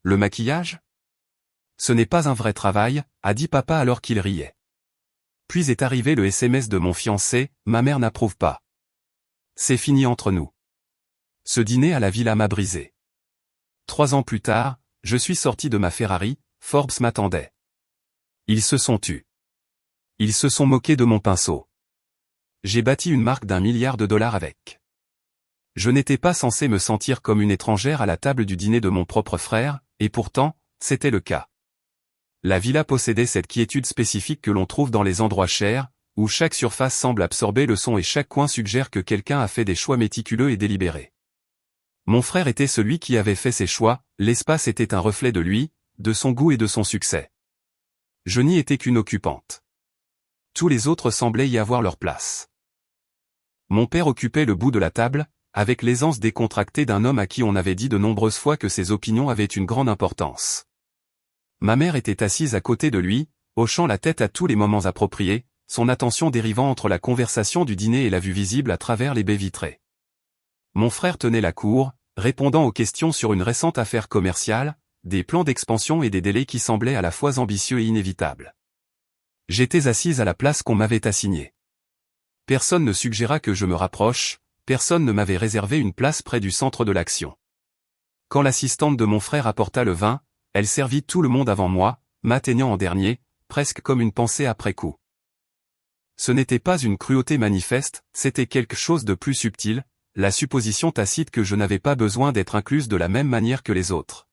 Le maquillage? Ce n'est pas un vrai travail, a dit papa alors qu'il riait. Puis est arrivé le SMS de mon fiancé, ma mère n'approuve pas. C'est fini entre nous. Ce dîner à la villa m'a brisé. 3 ans plus tard, je suis sorti de ma Ferrari, Forbes m'attendait. Ils se sont tus. Ils se sont moqués de mon pinceau. J'ai bâti une marque d'1 milliard de dollars avec. Je n'étais pas censé me sentir comme une étrangère à la table du dîner de mon propre frère, et pourtant, c'était le cas. La villa possédait cette quiétude spécifique que l'on trouve dans les endroits chers, où chaque surface semble absorber le son et chaque coin suggère que quelqu'un a fait des choix méticuleux et délibérés. Mon frère était celui qui avait fait ses choix, l'espace était un reflet de lui, de son goût et de son succès. Je n'y étais qu'une occupante. Tous les autres semblaient y avoir leur place. Mon père occupait le bout de la table, avec l'aisance décontractée d'un homme à qui on avait dit de nombreuses fois que ses opinions avaient une grande importance. Ma mère était assise à côté de lui, hochant la tête à tous les moments appropriés, son attention dérivant entre la conversation du dîner et la vue visible à travers les baies vitrées. Mon frère tenait la cour, répondant aux questions sur une récente affaire commerciale, des plans d'expansion et des délais qui semblaient à la fois ambitieux et inévitables. J'étais assise à la place qu'on m'avait assignée. Personne ne suggéra que je me rapproche, personne ne m'avait réservé une place près du centre de l'action. Quand l'assistante de mon frère apporta le vin, elle servit tout le monde avant moi, m'atteignant en dernier, presque comme une pensée après coup. Ce n'était pas une cruauté manifeste, c'était quelque chose de plus subtil, la supposition tacite que je n'avais pas besoin d'être incluse de la même manière que les autres.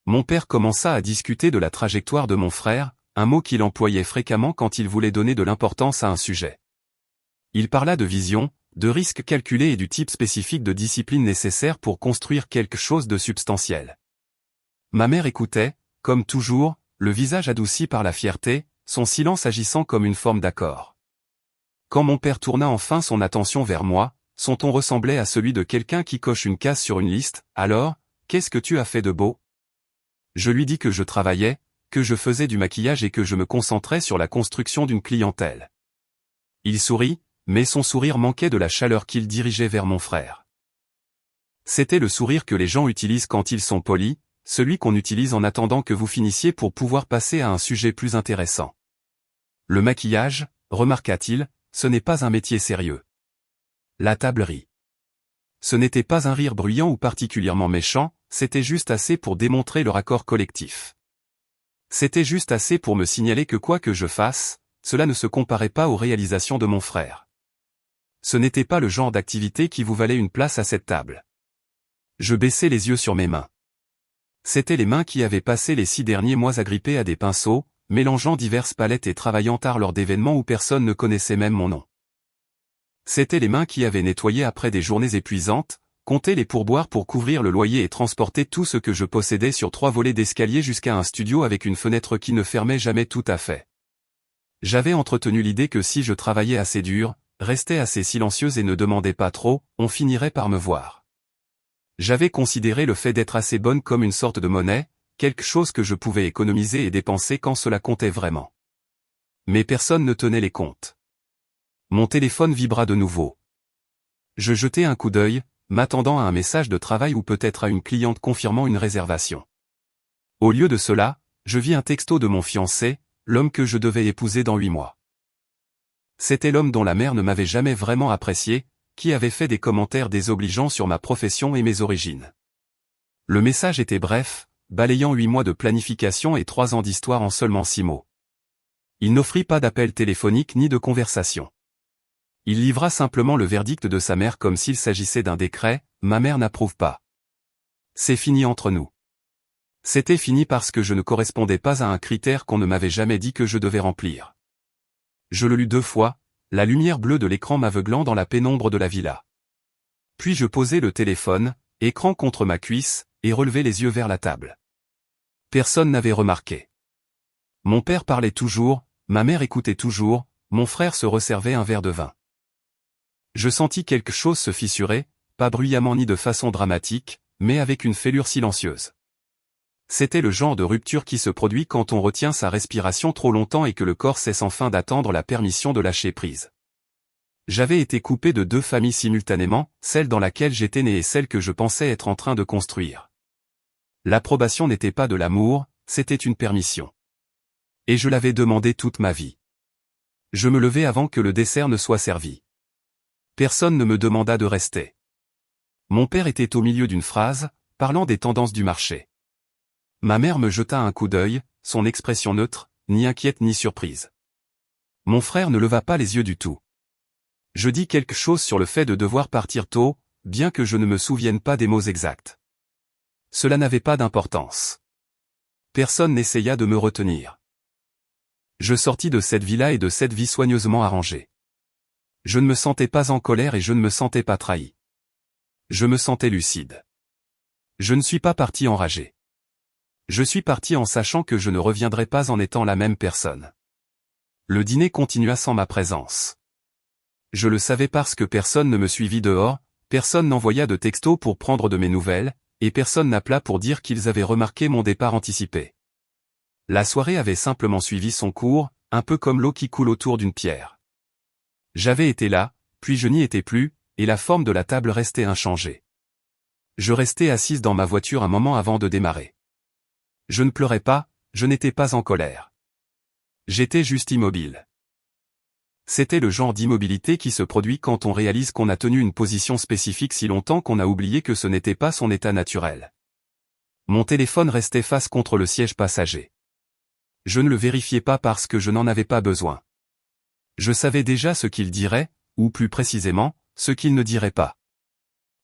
Mon père commença à discuter de la trajectoire de mon frère, un mot qu'il employait fréquemment quand il voulait donner de l'importance à un sujet. Il parla de vision, de risques calculés et du type spécifique de discipline nécessaire pour construire quelque chose de substantiel. Ma mère écoutait, comme toujours, le visage adouci par la fierté, son silence agissant comme une forme d'accord. Quand mon père tourna enfin son attention vers moi, son ton ressemblait à celui de quelqu'un qui coche une case sur une liste. « Alors, qu'est-ce que tu as fait de beau ?» Je lui dis que je travaillais, que je faisais du maquillage et que je me concentrais sur la construction d'une clientèle. Il sourit, mais son sourire manquait de la chaleur qu'il dirigeait vers mon frère. C'était le sourire que les gens utilisent quand ils sont polis, celui qu'on utilise en attendant que vous finissiez pour pouvoir passer à un sujet plus intéressant. Le maquillage, remarqua-t-il, ce n'est pas un métier sérieux. La table rit. Ce n'était pas un rire bruyant ou particulièrement méchant, c'était juste assez pour démontrer le raccord collectif. C'était juste assez pour me signaler que quoi que je fasse, cela ne se comparait pas aux réalisations de mon frère. Ce n'était pas le genre d'activité qui vous valait une place à cette table. Je baissai les yeux sur mes mains. C'étaient les mains qui avaient passé les 6 derniers mois agrippées à des pinceaux, mélangeant diverses palettes et travaillant tard lors d'événements où personne ne connaissait même mon nom. C'étaient les mains qui avaient nettoyé après des journées épuisantes, compté les pourboires pour couvrir le loyer et transporter tout ce que je possédais sur 3 volets d'escalier jusqu'à un studio avec une fenêtre qui ne fermait jamais tout à fait. J'avais entretenu l'idée que si je travaillais assez dur, restais assez silencieuse et ne demandais pas trop, on finirait par me voir. J'avais considéré le fait d'être assez bonne comme une sorte de monnaie, quelque chose que je pouvais économiser et dépenser quand cela comptait vraiment. Mais personne ne tenait les comptes. Mon téléphone vibra de nouveau. Je jetai un coup d'œil, m'attendant à un message de travail ou peut-être à une cliente confirmant une réservation. Au lieu de cela, je vis un texto de mon fiancé, l'homme que je devais épouser dans 8 mois. C'était l'homme dont la mère ne m'avait jamais vraiment apprécié, qui avait fait des commentaires désobligeants sur ma profession et mes origines. Le message était bref, balayant 8 mois de planification et 3 ans d'histoire en seulement 6 mots. Il n'offrit pas d'appel téléphonique ni de conversation. Il livra simplement le verdict de sa mère comme s'il s'agissait d'un décret, ma mère n'approuve pas. C'est fini entre nous. C'était fini parce que je ne correspondais pas à un critère qu'on ne m'avait jamais dit que je devais remplir. Je le lus 2 fois, la lumière bleue de l'écran m'aveuglant dans la pénombre de la villa. Puis je posai le téléphone, écran contre ma cuisse, et relevai les yeux vers la table. Personne n'avait remarqué. Mon père parlait toujours, ma mère écoutait toujours, mon frère se resservait un verre de vin. Je sentis quelque chose se fissurer, pas bruyamment ni de façon dramatique, mais avec une fêlure silencieuse. C'était le genre de rupture qui se produit quand on retient sa respiration trop longtemps et que le corps cesse enfin d'attendre la permission de lâcher prise. J'avais été coupé de 2 familles simultanément, celle dans laquelle j'étais né et celle que je pensais être en train de construire. L'approbation n'était pas de l'amour, c'était une permission. Et je l'avais demandé toute ma vie. Je me levai avant que le dessert ne soit servi. Personne ne me demanda de rester. Mon père était au milieu d'une phrase, parlant des tendances du marché. Ma mère me jeta un coup d'œil, son expression neutre, ni inquiète ni surprise. Mon frère ne leva pas les yeux du tout. Je dis quelque chose sur le fait de devoir partir tôt, bien que je ne me souvienne pas des mots exacts. Cela n'avait pas d'importance. Personne n'essaya de me retenir. Je sortis de cette villa et de cette vie soigneusement arrangée. Je ne me sentais pas en colère et je ne me sentais pas trahi. Je me sentais lucide. Je ne suis pas parti enragé. Je suis parti en sachant que je ne reviendrai pas en étant la même personne. Le dîner continua sans ma présence. Je le savais parce que personne ne me suivit dehors, personne n'envoya de texto pour prendre de mes nouvelles, et personne n'appela pour dire qu'ils avaient remarqué mon départ anticipé. La soirée avait simplement suivi son cours, un peu comme l'eau qui coule autour d'une pierre. J'avais été là, puis je n'y étais plus, et la forme de la table restait inchangée. Je restais assise dans ma voiture un moment avant de démarrer. Je ne pleurais pas, je n'étais pas en colère. J'étais juste immobile. C'était le genre d'immobilité qui se produit quand on réalise qu'on a tenu une position spécifique si longtemps qu'on a oublié que ce n'était pas son état naturel. Mon téléphone restait face contre le siège passager. Je ne le vérifiais pas parce que je n'en avais pas besoin. Je savais déjà ce qu'il dirait, ou plus précisément, ce qu'il ne dirait pas.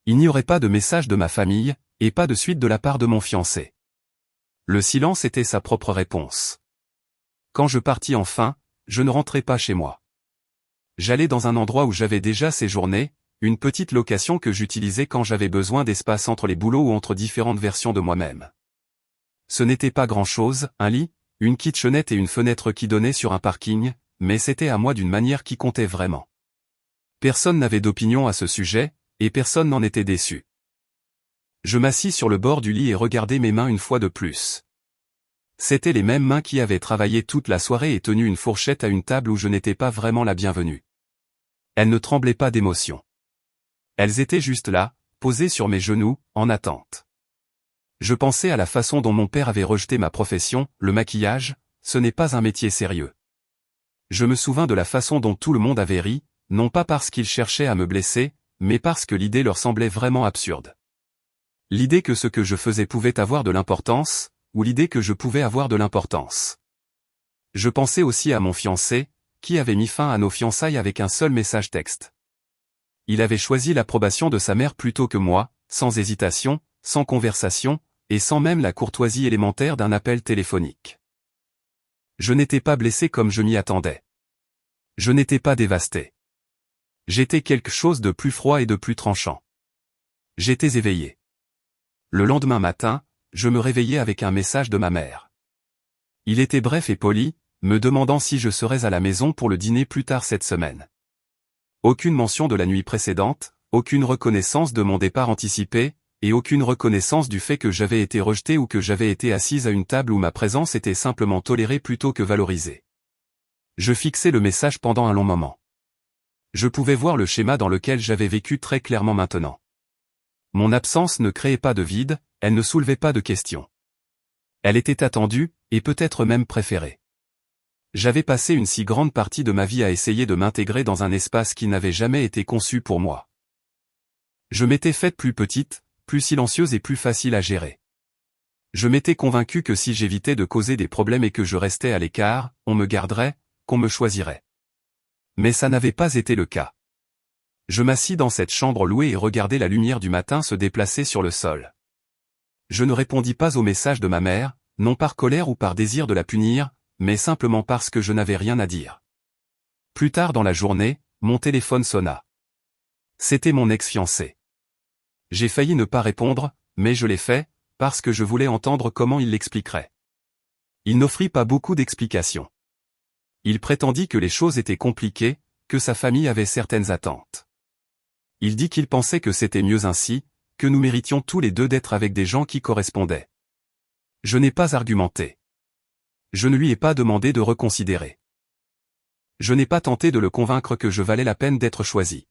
Il n'y aurait pas de message de ma famille, et pas de suite de la part de mon fiancé. Le silence était sa propre réponse. Quand je partis enfin, je ne rentrais pas chez moi. J'allais dans un endroit où j'avais déjà séjourné, une petite location que j'utilisais quand j'avais besoin d'espace entre les boulots ou entre différentes versions de moi-même. Ce n'était pas grand-chose, un lit, une kitchenette et une fenêtre qui donnait sur un parking, mais c'était à moi d'une manière qui comptait vraiment. Personne n'avait d'opinion à ce sujet, et personne n'en était déçu. Je m'assis sur le bord du lit et regardai mes mains une fois de plus. C'étaient les mêmes mains qui avaient travaillé toute la soirée et tenu une fourchette à une table où je n'étais pas vraiment la bienvenue. Elles ne tremblaient pas d'émotion. Elles étaient juste là, posées sur mes genoux, en attente. Je pensais à la façon dont mon père avait rejeté ma profession, le maquillage, ce n'est pas un métier sérieux. Je me souvins de la façon dont tout le monde avait ri, non pas parce qu'ils cherchaient à me blesser, mais parce que l'idée leur semblait vraiment absurde. L'idée que ce que je faisais pouvait avoir de l'importance, ou l'idée que je pouvais avoir de l'importance. Je pensais aussi à mon fiancé, qui avait mis fin à nos fiançailles avec un seul message texte. Il avait choisi l'approbation de sa mère plutôt que moi, sans hésitation, sans conversation, et sans même la courtoisie élémentaire d'un appel téléphonique. Je n'étais pas blessé comme je m'y attendais. Je n'étais pas dévasté. J'étais quelque chose de plus froid et de plus tranchant. J'étais éveillé. Le lendemain matin, je me réveillai avec un message de ma mère. Il était bref et poli, me demandant si je serais à la maison pour le dîner plus tard cette semaine. Aucune mention de la nuit précédente, aucune reconnaissance de mon départ anticipé, et aucune reconnaissance du fait que j'avais été rejeté ou que j'avais été assise à une table où ma présence était simplement tolérée plutôt que valorisée. Je fixai le message pendant un long moment. Je pouvais voir le schéma dans lequel j'avais vécu très clairement maintenant. Mon absence ne créait pas de vide, elle ne soulevait pas de questions. Elle était attendue, et peut-être même préférée. J'avais passé une si grande partie de ma vie à essayer de m'intégrer dans un espace qui n'avait jamais été conçu pour moi. Je m'étais faite plus petite, plus silencieuse et plus facile à gérer. Je m'étais convaincu que si j'évitais de causer des problèmes et que je restais à l'écart, on me garderait, qu'on me choisirait. Mais ça n'avait pas été le cas. Je m'assis dans cette chambre louée et regardai la lumière du matin se déplacer sur le sol. Je ne répondis pas au message de ma mère, non par colère ou par désir de la punir, mais simplement parce que je n'avais rien à dire. Plus tard dans la journée, mon téléphone sonna. C'était mon ex-fiancé. J'ai failli ne pas répondre, mais je l'ai fait, parce que je voulais entendre comment il l'expliquerait. Il n'offrit pas beaucoup d'explications. Il prétendit que les choses étaient compliquées, que sa famille avait certaines attentes. Il dit qu'il pensait que c'était mieux ainsi, que nous méritions tous les deux d'être avec des gens qui correspondaient. Je n'ai pas argumenté. Je ne lui ai pas demandé de reconsidérer. Je n'ai pas tenté de le convaincre que je valais la peine d'être choisi.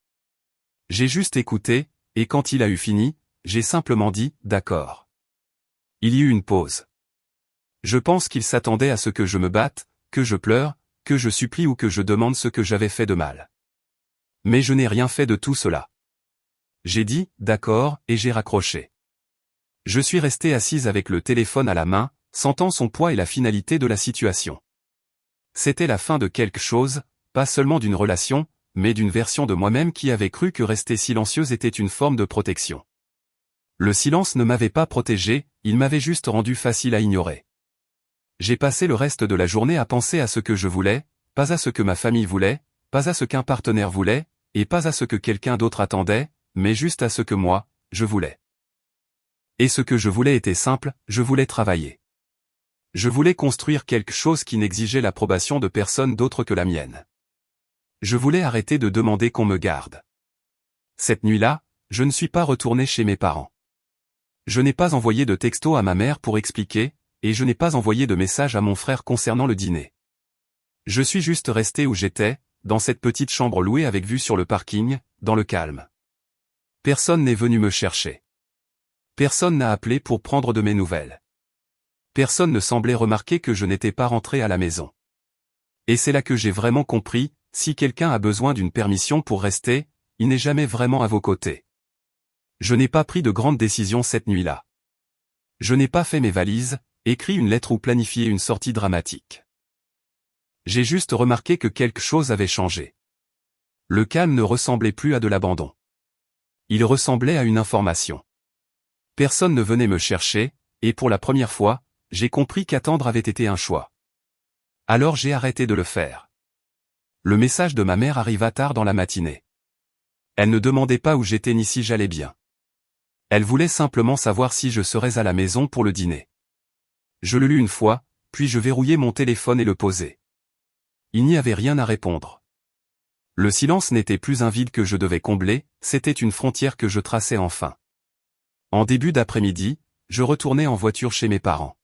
J'ai juste écouté, et quand il a eu fini, j'ai simplement dit « d'accord ». Il y eut une pause. Je pense qu'il s'attendait à ce que je me batte, que je pleure, que je supplie ou que je demande ce que j'avais fait de mal. Mais je n'ai rien fait de tout cela. J'ai dit, d'accord, et j'ai raccroché. Je suis resté assise avec le téléphone à la main, sentant son poids et la finalité de la situation. C'était la fin de quelque chose, pas seulement d'une relation, mais d'une version de moi-même qui avait cru que rester silencieuse était une forme de protection. Le silence ne m'avait pas protégé, il m'avait juste rendu facile à ignorer. J'ai passé le reste de la journée à penser à ce que je voulais, pas à ce que ma famille voulait, pas à ce qu'un partenaire voulait, et pas à ce que quelqu'un d'autre attendait, mais juste à ce que moi, je voulais. Et ce que je voulais était simple, je voulais travailler. Je voulais construire quelque chose qui n'exigeait l'approbation de personne d'autre que la mienne. Je voulais arrêter de demander qu'on me garde. Cette nuit-là, je ne suis pas retourné chez mes parents. Je n'ai pas envoyé de texto à ma mère pour expliquer, et je n'ai pas envoyé de message à mon frère concernant le dîner. Je suis juste resté où j'étais, dans cette petite chambre louée avec vue sur le parking, dans le calme. Personne n'est venu me chercher. Personne n'a appelé pour prendre de mes nouvelles. Personne ne semblait remarquer que je n'étais pas rentré à la maison. Et c'est là que j'ai vraiment compris, si quelqu'un a besoin d'une permission pour rester, il n'est jamais vraiment à vos côtés. Je n'ai pas pris de grandes décisions cette nuit-là. Je n'ai pas fait mes valises, écrit une lettre ou planifié une sortie dramatique. J'ai juste remarqué que quelque chose avait changé. Le calme ne ressemblait plus à de l'abandon. Il ressemblait à une information. Personne ne venait me chercher, et pour la première fois, j'ai compris qu'attendre avait été un choix. Alors j'ai arrêté de le faire. Le message de ma mère arriva tard dans la matinée. Elle ne demandait pas où j'étais ni si j'allais bien. Elle voulait simplement savoir si je serais à la maison pour le dîner. Je le lus une fois, puis je verrouillai mon téléphone et le posai. Il n'y avait rien à répondre. Le silence n'était plus un vide que je devais combler, c'était une frontière que je traçais enfin. En début d'après-midi, je retournais en voiture chez mes parents.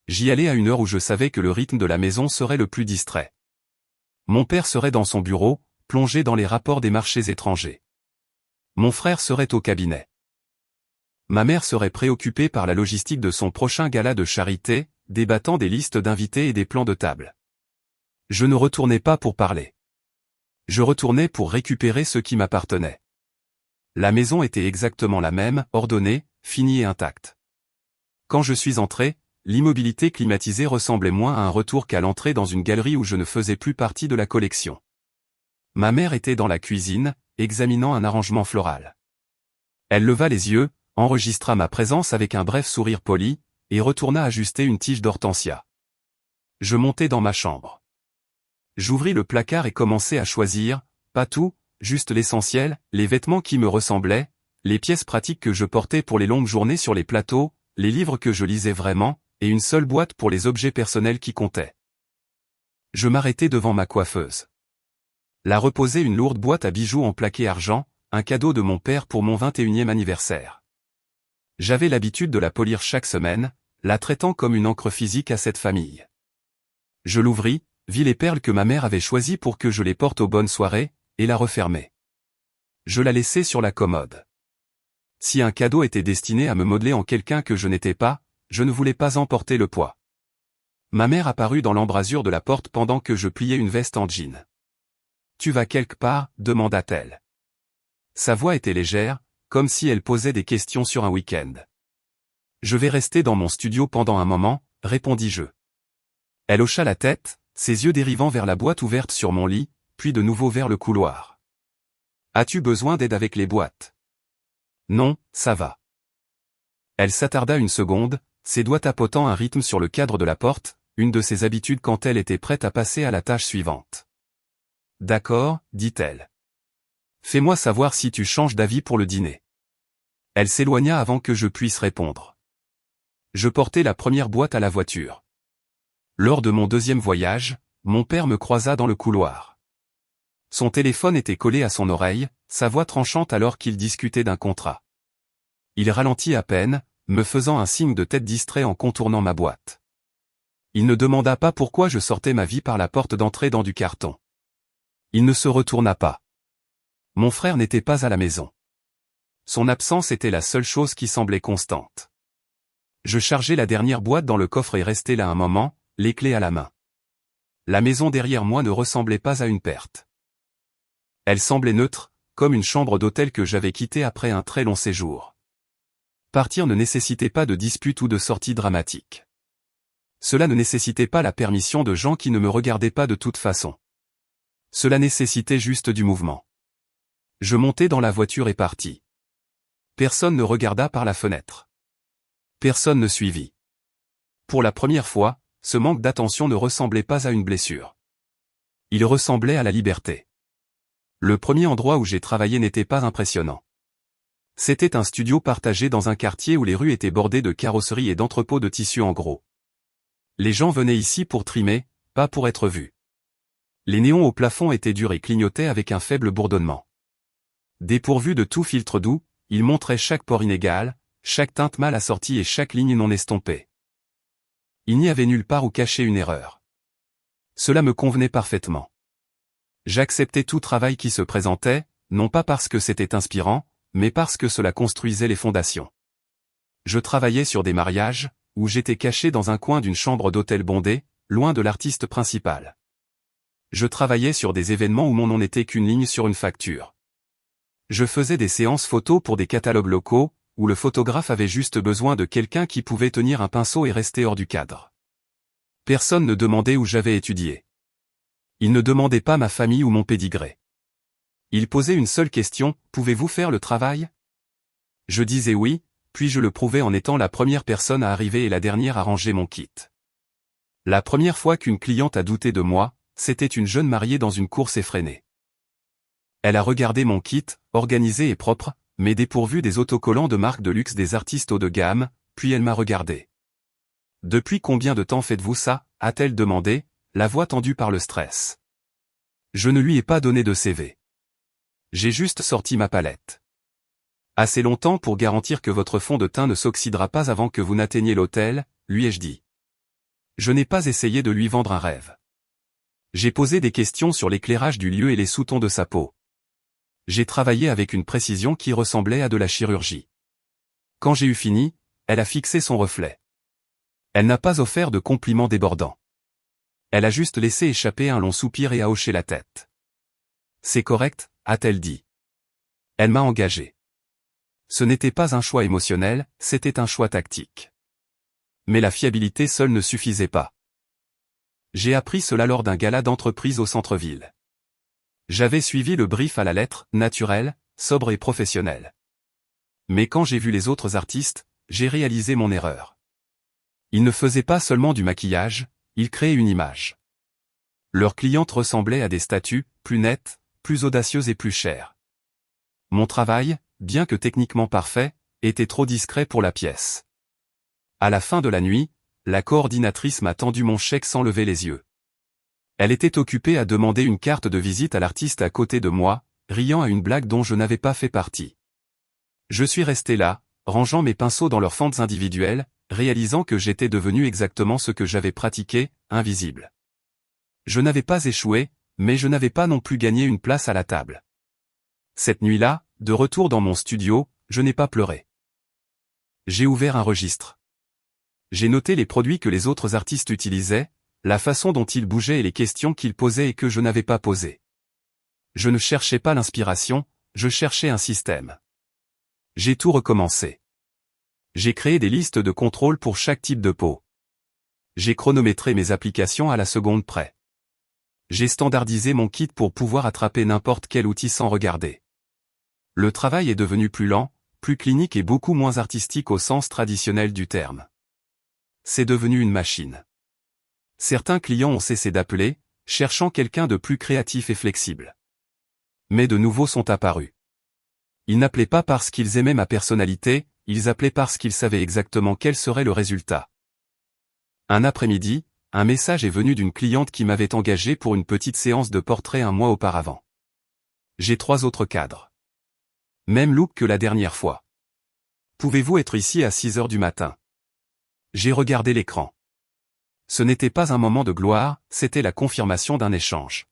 J'y allais à une heure où je savais que le rythme de la maison serait le plus distrait. Mon père serait dans son bureau, plongé dans les rapports des marchés étrangers. Mon frère serait au cabinet. Ma mère serait préoccupée par la logistique de son prochain gala de charité, débattant des listes d'invités et des plans de table. Je ne retournais pas pour parler. Je retournais pour récupérer ce qui m'appartenait. La maison était exactement la même, ordonnée, finie et intacte. Quand je suis entré, l'immobilité climatisée ressemblait moins à un retour qu'à l'entrée dans une galerie où je ne faisais plus partie de la collection. Ma mère était dans la cuisine, examinant un arrangement floral. Elle leva les yeux, enregistra ma présence avec un bref sourire poli, et retourna ajuster une tige d'hortensia. Je montai dans ma chambre. J'ouvris le placard et commençai à choisir, pas tout, juste l'essentiel, les vêtements qui me ressemblaient, les pièces pratiques que je portais pour les longues journées sur les plateaux, les livres que je lisais vraiment, et une seule boîte pour les objets personnels qui comptaient. Je m'arrêtai devant ma coiffeuse. Là reposait une lourde boîte à bijoux en plaqué argent, un cadeau de mon père pour mon 21e anniversaire. J'avais l'habitude de la polir chaque semaine, la traitant comme une encre physique à cette famille. Je l'ouvris, vis les perles que ma mère avait choisies pour que je les porte aux bonnes soirées, et la refermai. Je la laissai sur la commode. Si un cadeau était destiné à me modeler en quelqu'un que je n'étais pas, je ne voulais pas en porter le poids. Ma mère apparut dans l'embrasure de la porte pendant que je pliais une veste en jean. « Tu vas quelque part ?» demanda-t-elle. Sa voix était légère, comme si elle posait des questions sur un week-end. « Je vais rester dans mon studio pendant un moment, » répondis-je. Elle hocha la tête, ses yeux dérivant vers la boîte ouverte sur mon lit, puis de nouveau vers le couloir. « As-tu besoin d'aide avec les boîtes ? » « Non, ça va. » Elle s'attarda une seconde, ses doigts tapotant un rythme sur le cadre de la porte, une de ses habitudes quand elle était prête à passer à la tâche suivante. « D'accord, » dit-elle. « Fais-moi savoir si tu changes d'avis pour le dîner. » Elle s'éloigna avant que je puisse répondre. Je portai la première boîte à la voiture. Lors de mon deuxième voyage, mon père me croisa dans le couloir. Son téléphone était collé à son oreille, sa voix tranchante alors qu'il discutait d'un contrat. Il ralentit à peine, me faisant un signe de tête distrait en contournant ma boîte. Il ne demanda pas pourquoi je sortais ma vie par la porte d'entrée dans du carton. Il ne se retourna pas. Mon frère n'était pas à la maison. Son absence était la seule chose qui semblait constante. Je chargeais la dernière boîte dans le coffre et restais là un moment, les clés à la main. La maison derrière moi ne ressemblait pas à une perte. Elle semblait neutre, comme une chambre d'hôtel que j'avais quittée après un très long séjour. Partir ne nécessitait pas de dispute ou de sortie dramatique. Cela ne nécessitait pas la permission de gens qui ne me regardaient pas de toute façon. Cela nécessitait juste du mouvement. Je montai dans la voiture et partis. Personne ne regarda par la fenêtre. Personne ne suivit. Pour la première fois, ce manque d'attention ne ressemblait pas à une blessure. Il ressemblait à la liberté. Le premier endroit où j'ai travaillé n'était pas impressionnant. C'était un studio partagé dans un quartier où les rues étaient bordées de carrosseries et d'entrepôts de tissus en gros. Les gens venaient ici pour trimer, pas pour être vus. Les néons au plafond étaient durs et clignotaient avec un faible bourdonnement. Dépourvus de tout filtre doux, ils montraient chaque pore inégal, chaque teinte mal assortie et chaque ligne non estompée. Il n'y avait nulle part où cacher une erreur. Cela me convenait parfaitement. J'acceptais tout travail qui se présentait, non pas parce que c'était inspirant, mais parce que cela construisait les fondations. Je travaillais sur des mariages, où j'étais caché dans un coin d'une chambre d'hôtel bondée, loin de l'artiste principal. Je travaillais sur des événements où mon nom n'était qu'une ligne sur une facture. Je faisais des séances photos pour des catalogues locaux, où le photographe avait juste besoin de quelqu'un qui pouvait tenir un pinceau et rester hors du cadre. Personne ne demandait où j'avais étudié. Il ne demandait pas ma famille ou mon pédigré. Il posait une seule question, pouvez-vous faire le travail? Je disais oui, puis je le prouvais en étant la première personne à arriver et la dernière à ranger mon kit. La première fois qu'une cliente a douté de moi, c'était une jeune mariée dans une course effrénée. Elle a regardé mon kit, organisé et propre, mais dépourvu des autocollants de marque de luxe des artistes haut de gamme, puis elle m'a regardé. « Depuis combien de temps faites-vous ça ?» a-t-elle demandé, la voix tendue par le stress. Je ne lui ai pas donné de CV. J'ai juste sorti ma palette. Assez longtemps pour garantir que votre fond de teint ne s'oxydera pas avant que vous n'atteigniez l'hôtel, lui ai-je dit. Je n'ai pas essayé de lui vendre un rêve. J'ai posé des questions sur l'éclairage du lieu et les sous-tons de sa peau. J'ai travaillé avec une précision qui ressemblait à de la chirurgie. Quand j'ai eu fini, elle a fixé son reflet. Elle n'a pas offert de compliments débordants. Elle a juste laissé échapper un long soupir et a hoché la tête. C'est correct, a-t-elle dit. Elle m'a engagé. Ce n'était pas un choix émotionnel, c'était un choix tactique. Mais la fiabilité seule ne suffisait pas. J'ai appris cela lors d'un gala d'entreprise au centre-ville. J'avais suivi le brief à la lettre, naturel, sobre et professionnel. Mais quand j'ai vu les autres artistes, j'ai réalisé mon erreur. Ils ne faisaient pas seulement du maquillage, ils créaient une image. Leurs clientes ressemblaient à des statues, plus nettes, plus audacieuses et plus chères. Mon travail, bien que techniquement parfait, était trop discret pour la pièce. À la fin de la nuit, la coordinatrice m'a tendu mon chèque sans lever les yeux. Elle était occupée à demander une carte de visite à l'artiste à côté de moi, riant à une blague dont je n'avais pas fait partie. Je suis resté là, rangeant mes pinceaux dans leurs fentes individuelles, réalisant que j'étais devenu exactement ce que j'avais pratiqué, invisible. Je n'avais pas échoué, mais je n'avais pas non plus gagné une place à la table. Cette nuit-là, de retour dans mon studio, je n'ai pas pleuré. J'ai ouvert un registre. J'ai noté les produits que les autres artistes utilisaient, la façon dont ils bougeaient et les questions qu'ils posaient et que je n'avais pas posées. Je ne cherchais pas l'inspiration, je cherchais un système. J'ai tout recommencé. J'ai créé des listes de contrôle pour chaque type de peau. J'ai chronométré mes applications à la seconde près. J'ai standardisé mon kit pour pouvoir attraper n'importe quel outil sans regarder. Le travail est devenu plus lent, plus clinique et beaucoup moins artistique au sens traditionnel du terme. C'est devenu une machine. Certains clients ont cessé d'appeler, cherchant quelqu'un de plus créatif et flexible. Mais de nouveaux sont apparus. Ils n'appelaient pas parce qu'ils aimaient ma personnalité, ils appelaient parce qu'ils savaient exactement quel serait le résultat. Un après-midi, un message est venu d'une cliente qui m'avait engagé pour une petite séance de portrait un mois auparavant. J'ai 3 autres cadres. Même look que la dernière fois. Pouvez-vous être ici à 6 heures du matin? J'ai regardé l'écran. Ce n'était pas un moment de gloire, c'était la confirmation d'un échange.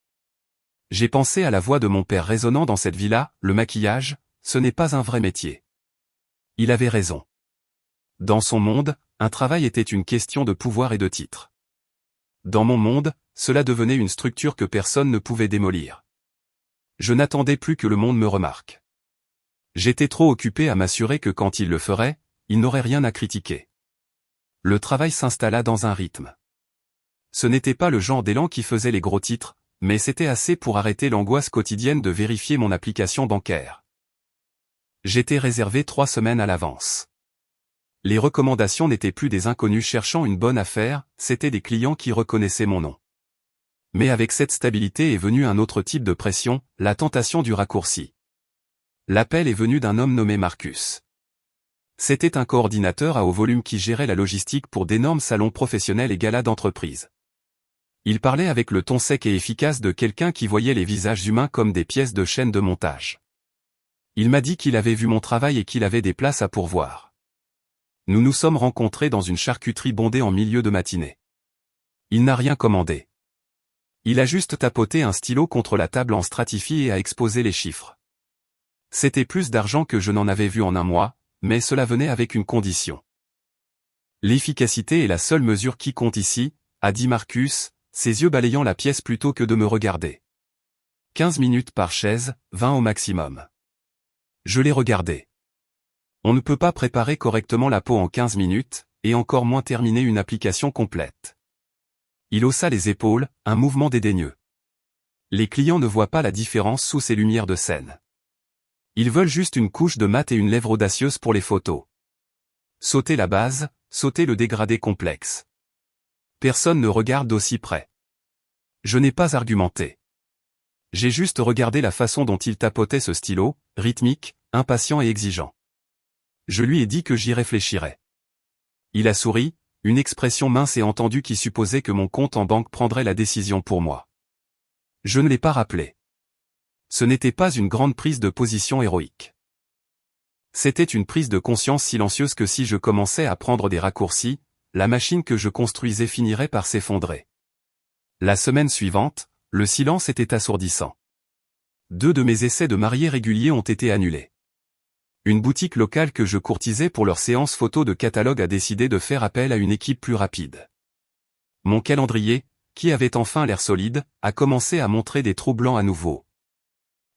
J'ai pensé à la voix de mon père résonnant dans cette villa, le maquillage, ce n'est pas un vrai métier. Il avait raison. Dans son monde, un travail était une question de pouvoir et de titre. Dans mon monde, cela devenait une structure que personne ne pouvait démolir. Je n'attendais plus que le monde me remarque. J'étais trop occupé à m'assurer que quand il le ferait, il n'aurait rien à critiquer. Le travail s'installa dans un rythme. Ce n'était pas le genre d'élan qui faisait les gros titres, mais c'était assez pour arrêter l'angoisse quotidienne de vérifier mon application bancaire. J'étais réservé 3 semaines à l'avance. Les recommandations n'étaient plus des inconnus cherchant une bonne affaire, c'étaient des clients qui reconnaissaient mon nom. Mais avec cette stabilité est venu un autre type de pression, la tentation du raccourci. L'appel est venu d'un homme nommé Marcus. C'était un coordinateur à haut volume qui gérait la logistique pour d'énormes salons professionnels et galas d'entreprise. Il parlait avec le ton sec et efficace de quelqu'un qui voyait les visages humains comme des pièces de chaîne de montage. Il m'a dit qu'il avait vu mon travail et qu'il avait des places à pourvoir. Nous nous sommes rencontrés dans une charcuterie bondée en milieu de matinée. Il n'a rien commandé. Il a juste tapoté un stylo contre la table en stratifie et a exposé les chiffres. C'était plus d'argent que je n'en avais vu en un mois, mais cela venait avec une condition. L'efficacité est la seule mesure qui compte ici, a dit Marcus, ses yeux balayant la pièce plutôt que de me regarder. 15 minutes par chaise, 20 au maximum. Je l'ai regardé. On ne peut pas préparer correctement la peau en 15 minutes, et encore moins terminer une application complète. Il haussa les épaules, un mouvement dédaigneux. Les clients ne voient pas la différence sous ces lumières de scène. Ils veulent juste une couche de mat et une lèvre audacieuse pour les photos. Sauter la base, sauter le dégradé complexe. Personne ne regarde d'aussi près. Je n'ai pas argumenté. J'ai juste regardé la façon dont il tapotait ce stylo, rythmique, impatient et exigeant. Je lui ai dit que j'y réfléchirais. Il a souri, une expression mince et entendue qui supposait que mon compte en banque prendrait la décision pour moi. Je ne l'ai pas rappelé. Ce n'était pas une grande prise de position héroïque. C'était une prise de conscience silencieuse que si je commençais à prendre des raccourcis, la machine que je construisais finirait par s'effondrer. La semaine suivante, le silence était assourdissant. 2 de mes essais de mariés réguliers ont été annulés. Une boutique locale que je courtisais pour leur séance photo de catalogue a décidé de faire appel à une équipe plus rapide. Mon calendrier, qui avait enfin l'air solide, a commencé à montrer des trous blancs à nouveau.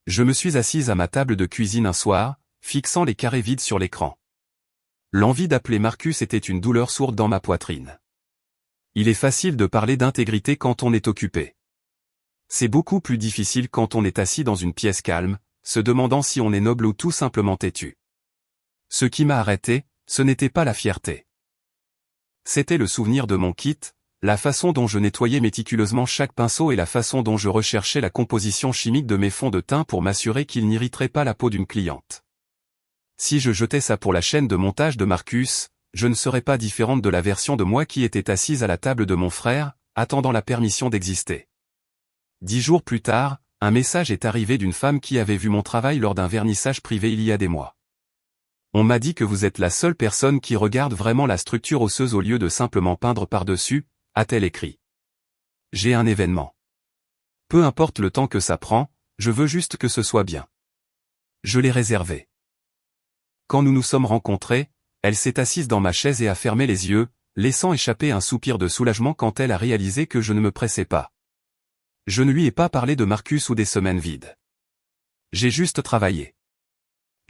Je me suis assise à ma table de cuisine un soir, fixant les carrés vides sur l'écran. L'envie d'appeler Marcus était une douleur sourde dans ma poitrine. Il est facile de parler d'intégrité quand on est occupé. C'est beaucoup plus difficile quand on est assis dans une pièce calme, se demandant si on est noble ou tout simplement têtu. Ce qui m'a arrêté, ce n'était pas la fierté. C'était le souvenir de mon kit, la façon dont je nettoyais méticuleusement chaque pinceau et la façon dont je recherchais la composition chimique de mes fonds de teint pour m'assurer qu'ils n'irriteraient pas la peau d'une cliente. Si je jetais ça pour la chaîne de montage de Marcus, je ne serais pas différente de la version de moi qui était assise à la table de mon frère, attendant la permission d'exister. 10 jours plus tard, un message est arrivé d'une femme qui avait vu mon travail lors d'un vernissage privé il y a des mois. On m'a dit que vous êtes la seule personne qui regarde vraiment la structure osseuse au lieu de simplement peindre par-dessus, a-t-elle écrit. J'ai un événement. Peu importe le temps que ça prend, je veux juste que ce soit bien. Je l'ai réservé. Quand nous nous sommes rencontrés, elle s'est assise dans ma chaise et a fermé les yeux, laissant échapper un soupir de soulagement quand elle a réalisé que je ne me pressais pas. Je ne lui ai pas parlé de Marcus ou des semaines vides. J'ai juste travaillé.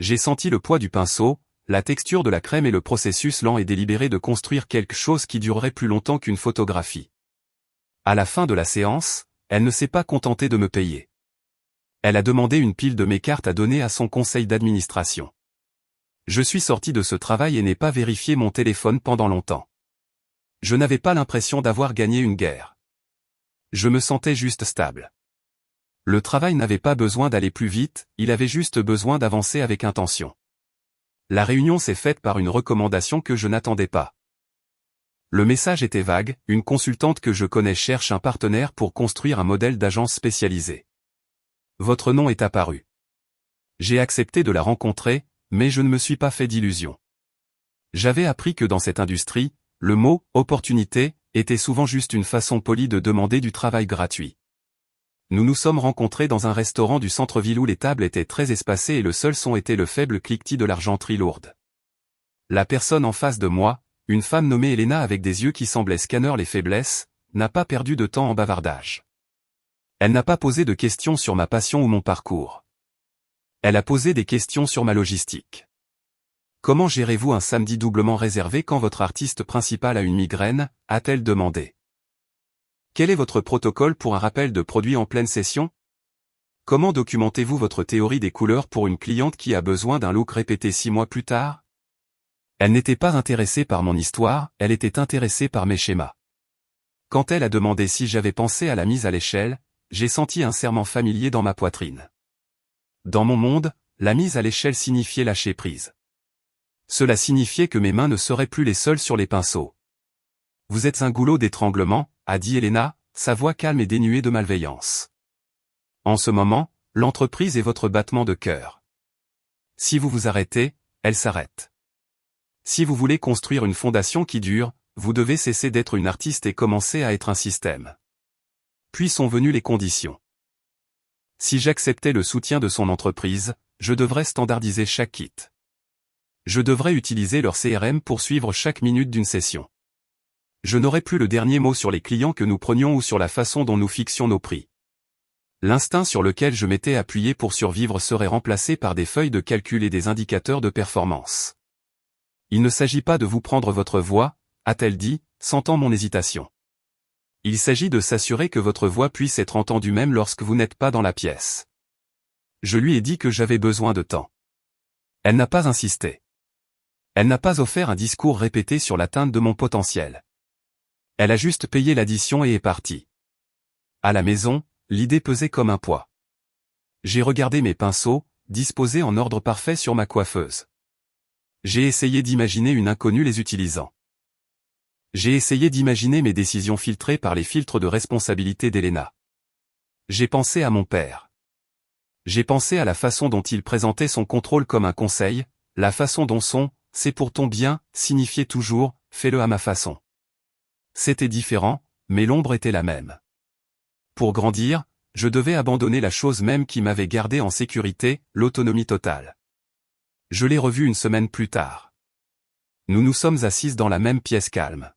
J'ai senti le poids du pinceau, la texture de la crème et le processus lent et délibéré de construire quelque chose qui durerait plus longtemps qu'une photographie. À la fin de la séance, elle ne s'est pas contentée de me payer. Elle a demandé une pile de mes cartes à donner à son conseil d'administration. Je suis sorti de ce travail et n'ai pas vérifié mon téléphone pendant longtemps. Je n'avais pas l'impression d'avoir gagné une guerre. Je me sentais juste stable. Le travail n'avait pas besoin d'aller plus vite, il avait juste besoin d'avancer avec intention. La réunion s'est faite par une recommandation que je n'attendais pas. Le message était vague, une consultante que je connais cherche un partenaire pour construire un modèle d'agence spécialisée. Votre nom est apparu. J'ai accepté de la rencontrer, mais je ne me suis pas fait d'illusions. J'avais appris que dans cette industrie, le mot « opportunité » était souvent juste une façon polie de demander du travail gratuit. Nous nous sommes rencontrés dans un restaurant du centre-ville où les tables étaient très espacées et le seul son était le faible cliquetis de l'argenterie lourde. La personne en face de moi, Une femme nommée Elena avec des yeux qui semblaient scanner les faiblesses, n'a pas perdu de temps en bavardage. Elle n'a pas posé de questions sur ma passion ou mon parcours. Elle a posé des questions sur ma logistique. Comment gérez-vous un samedi doublement réservé quand votre artiste principal a une migraine, a-t-elle demandé. Quel est votre protocole pour un rappel de produit en pleine session? Comment documentez-vous votre théorie des couleurs pour une cliente qui a besoin d'un look répété 6 mois plus tard? Elle n'était pas intéressée par mon histoire, elle était intéressée par mes schémas. Quand elle a demandé si j'avais pensé à la mise à l'échelle, j'ai senti un serrement familier dans ma poitrine. Dans mon monde, la mise à l'échelle signifiait lâcher prise. Cela signifiait que mes mains ne seraient plus les seules sur les pinceaux. Vous êtes un goulot d'étranglement, a dit Elena, sa voix calme et dénuée de malveillance. En ce moment, l'entreprise est votre battement de cœur. Si vous vous arrêtez, elle s'arrête. Si vous voulez construire une fondation qui dure, vous devez cesser d'être une artiste et commencer à être un système. Puis sont venues les conditions. Si j'acceptais le soutien de son entreprise, je devrais standardiser chaque kit. Je devrais utiliser leur CRM pour suivre chaque minute d'une session. Je n'aurais plus le dernier mot sur les clients que nous prenions ou sur la façon dont nous fixions nos prix. L'instinct sur lequel je m'étais appuyé pour survivre serait remplacé par des feuilles de calcul et des indicateurs de performance. Il ne s'agit pas de vous prendre votre voix, a-t-elle dit, sentant mon hésitation. Il s'agit de s'assurer que votre voix puisse être entendue même lorsque vous n'êtes pas dans la pièce. Je lui ai dit que j'avais besoin de temps. Elle n'a pas insisté. Elle n'a pas offert un discours répété sur l'atteinte de mon potentiel. Elle a juste payé l'addition et est partie. À la maison, l'idée pesait comme un poids. J'ai regardé mes pinceaux, disposés en ordre parfait sur ma coiffeuse. J'ai essayé d'imaginer une inconnue les utilisant. J'ai essayé d'imaginer mes décisions filtrées par les filtres de responsabilité d'Elena. J'ai pensé à mon père. J'ai pensé à la façon dont il présentait son contrôle comme un conseil, la façon dont son « c'est pour ton bien » signifiait toujours « fais-le à ma façon ». C'était différent, mais l'ombre était la même. Pour grandir, je devais abandonner la chose même qui m'avait gardé en sécurité, l'autonomie totale. Je l'ai revu une semaine plus tard. Nous nous sommes assises dans la même pièce calme.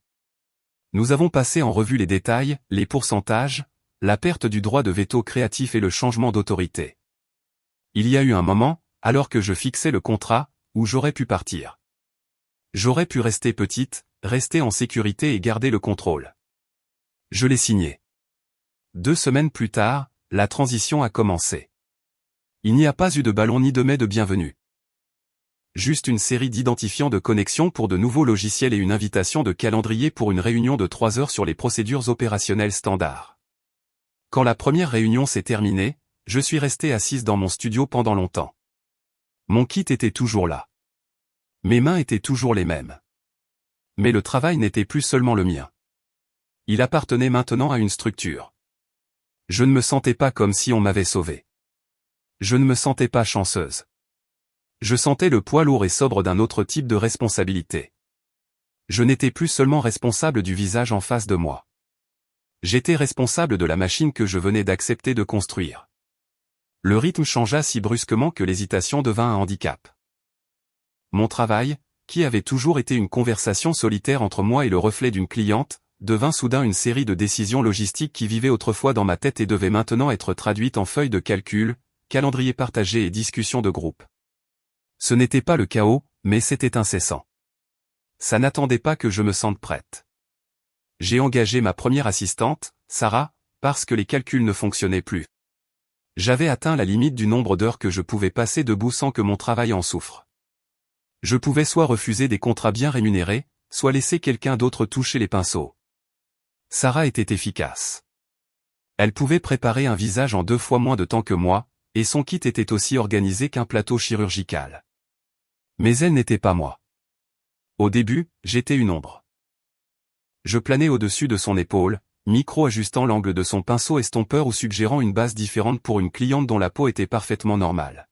Nous avons passé en revue les détails, les pourcentages, la perte du droit de veto créatif et le changement d'autorité. Il y a eu un moment, alors que je fixais le contrat, où j'aurais pu partir. J'aurais pu rester petite, rester en sécurité et garder le contrôle. Je l'ai signé. 2 semaines plus tard, la transition a commencé. Il n'y a pas eu de ballon ni de mai de bienvenue. Juste une série d'identifiants de connexion pour de nouveaux logiciels et une invitation de calendrier pour une réunion de 3 heures sur les procédures opérationnelles standards. Quand la première réunion s'est terminée, je suis restée assise dans mon studio pendant longtemps. Mon kit était toujours là. Mes mains étaient toujours les mêmes. Mais le travail n'était plus seulement le mien. Il appartenait maintenant à une structure. Je ne me sentais pas comme si on m'avait sauvée. Je ne me sentais pas chanceuse. Je sentais le poids lourd et sobre d'un autre type de responsabilité. Je n'étais plus seulement responsable du visage en face de moi. J'étais responsable de la machine que je venais d'accepter de construire. Le rythme changea si brusquement que l'hésitation devint un handicap. Mon travail, qui avait toujours été une conversation solitaire entre moi et le reflet d'une cliente, devint soudain une série de décisions logistiques qui vivaient autrefois dans ma tête et devaient maintenant être traduites en feuilles de calcul, calendrier partagé et discussions de groupe. Ce n'était pas le chaos, mais c'était incessant. Ça n'attendait pas que je me sente prête. J'ai engagé ma première assistante, Sarah, parce que les calculs ne fonctionnaient plus. J'avais atteint la limite du nombre d'heures que je pouvais passer debout sans que mon travail en souffre. Je pouvais soit refuser des contrats bien rémunérés, soit laisser quelqu'un d'autre toucher les pinceaux. Sarah était efficace. Elle pouvait préparer un visage en 2 fois moins de temps que moi, et son kit était aussi organisé qu'un plateau chirurgical. Mais elle n'était pas moi. Au début, j'étais une ombre. Je planais au-dessus de son épaule, micro-ajustant l'angle de son pinceau estompeur ou suggérant une base différente pour une cliente dont la peau était parfaitement normale.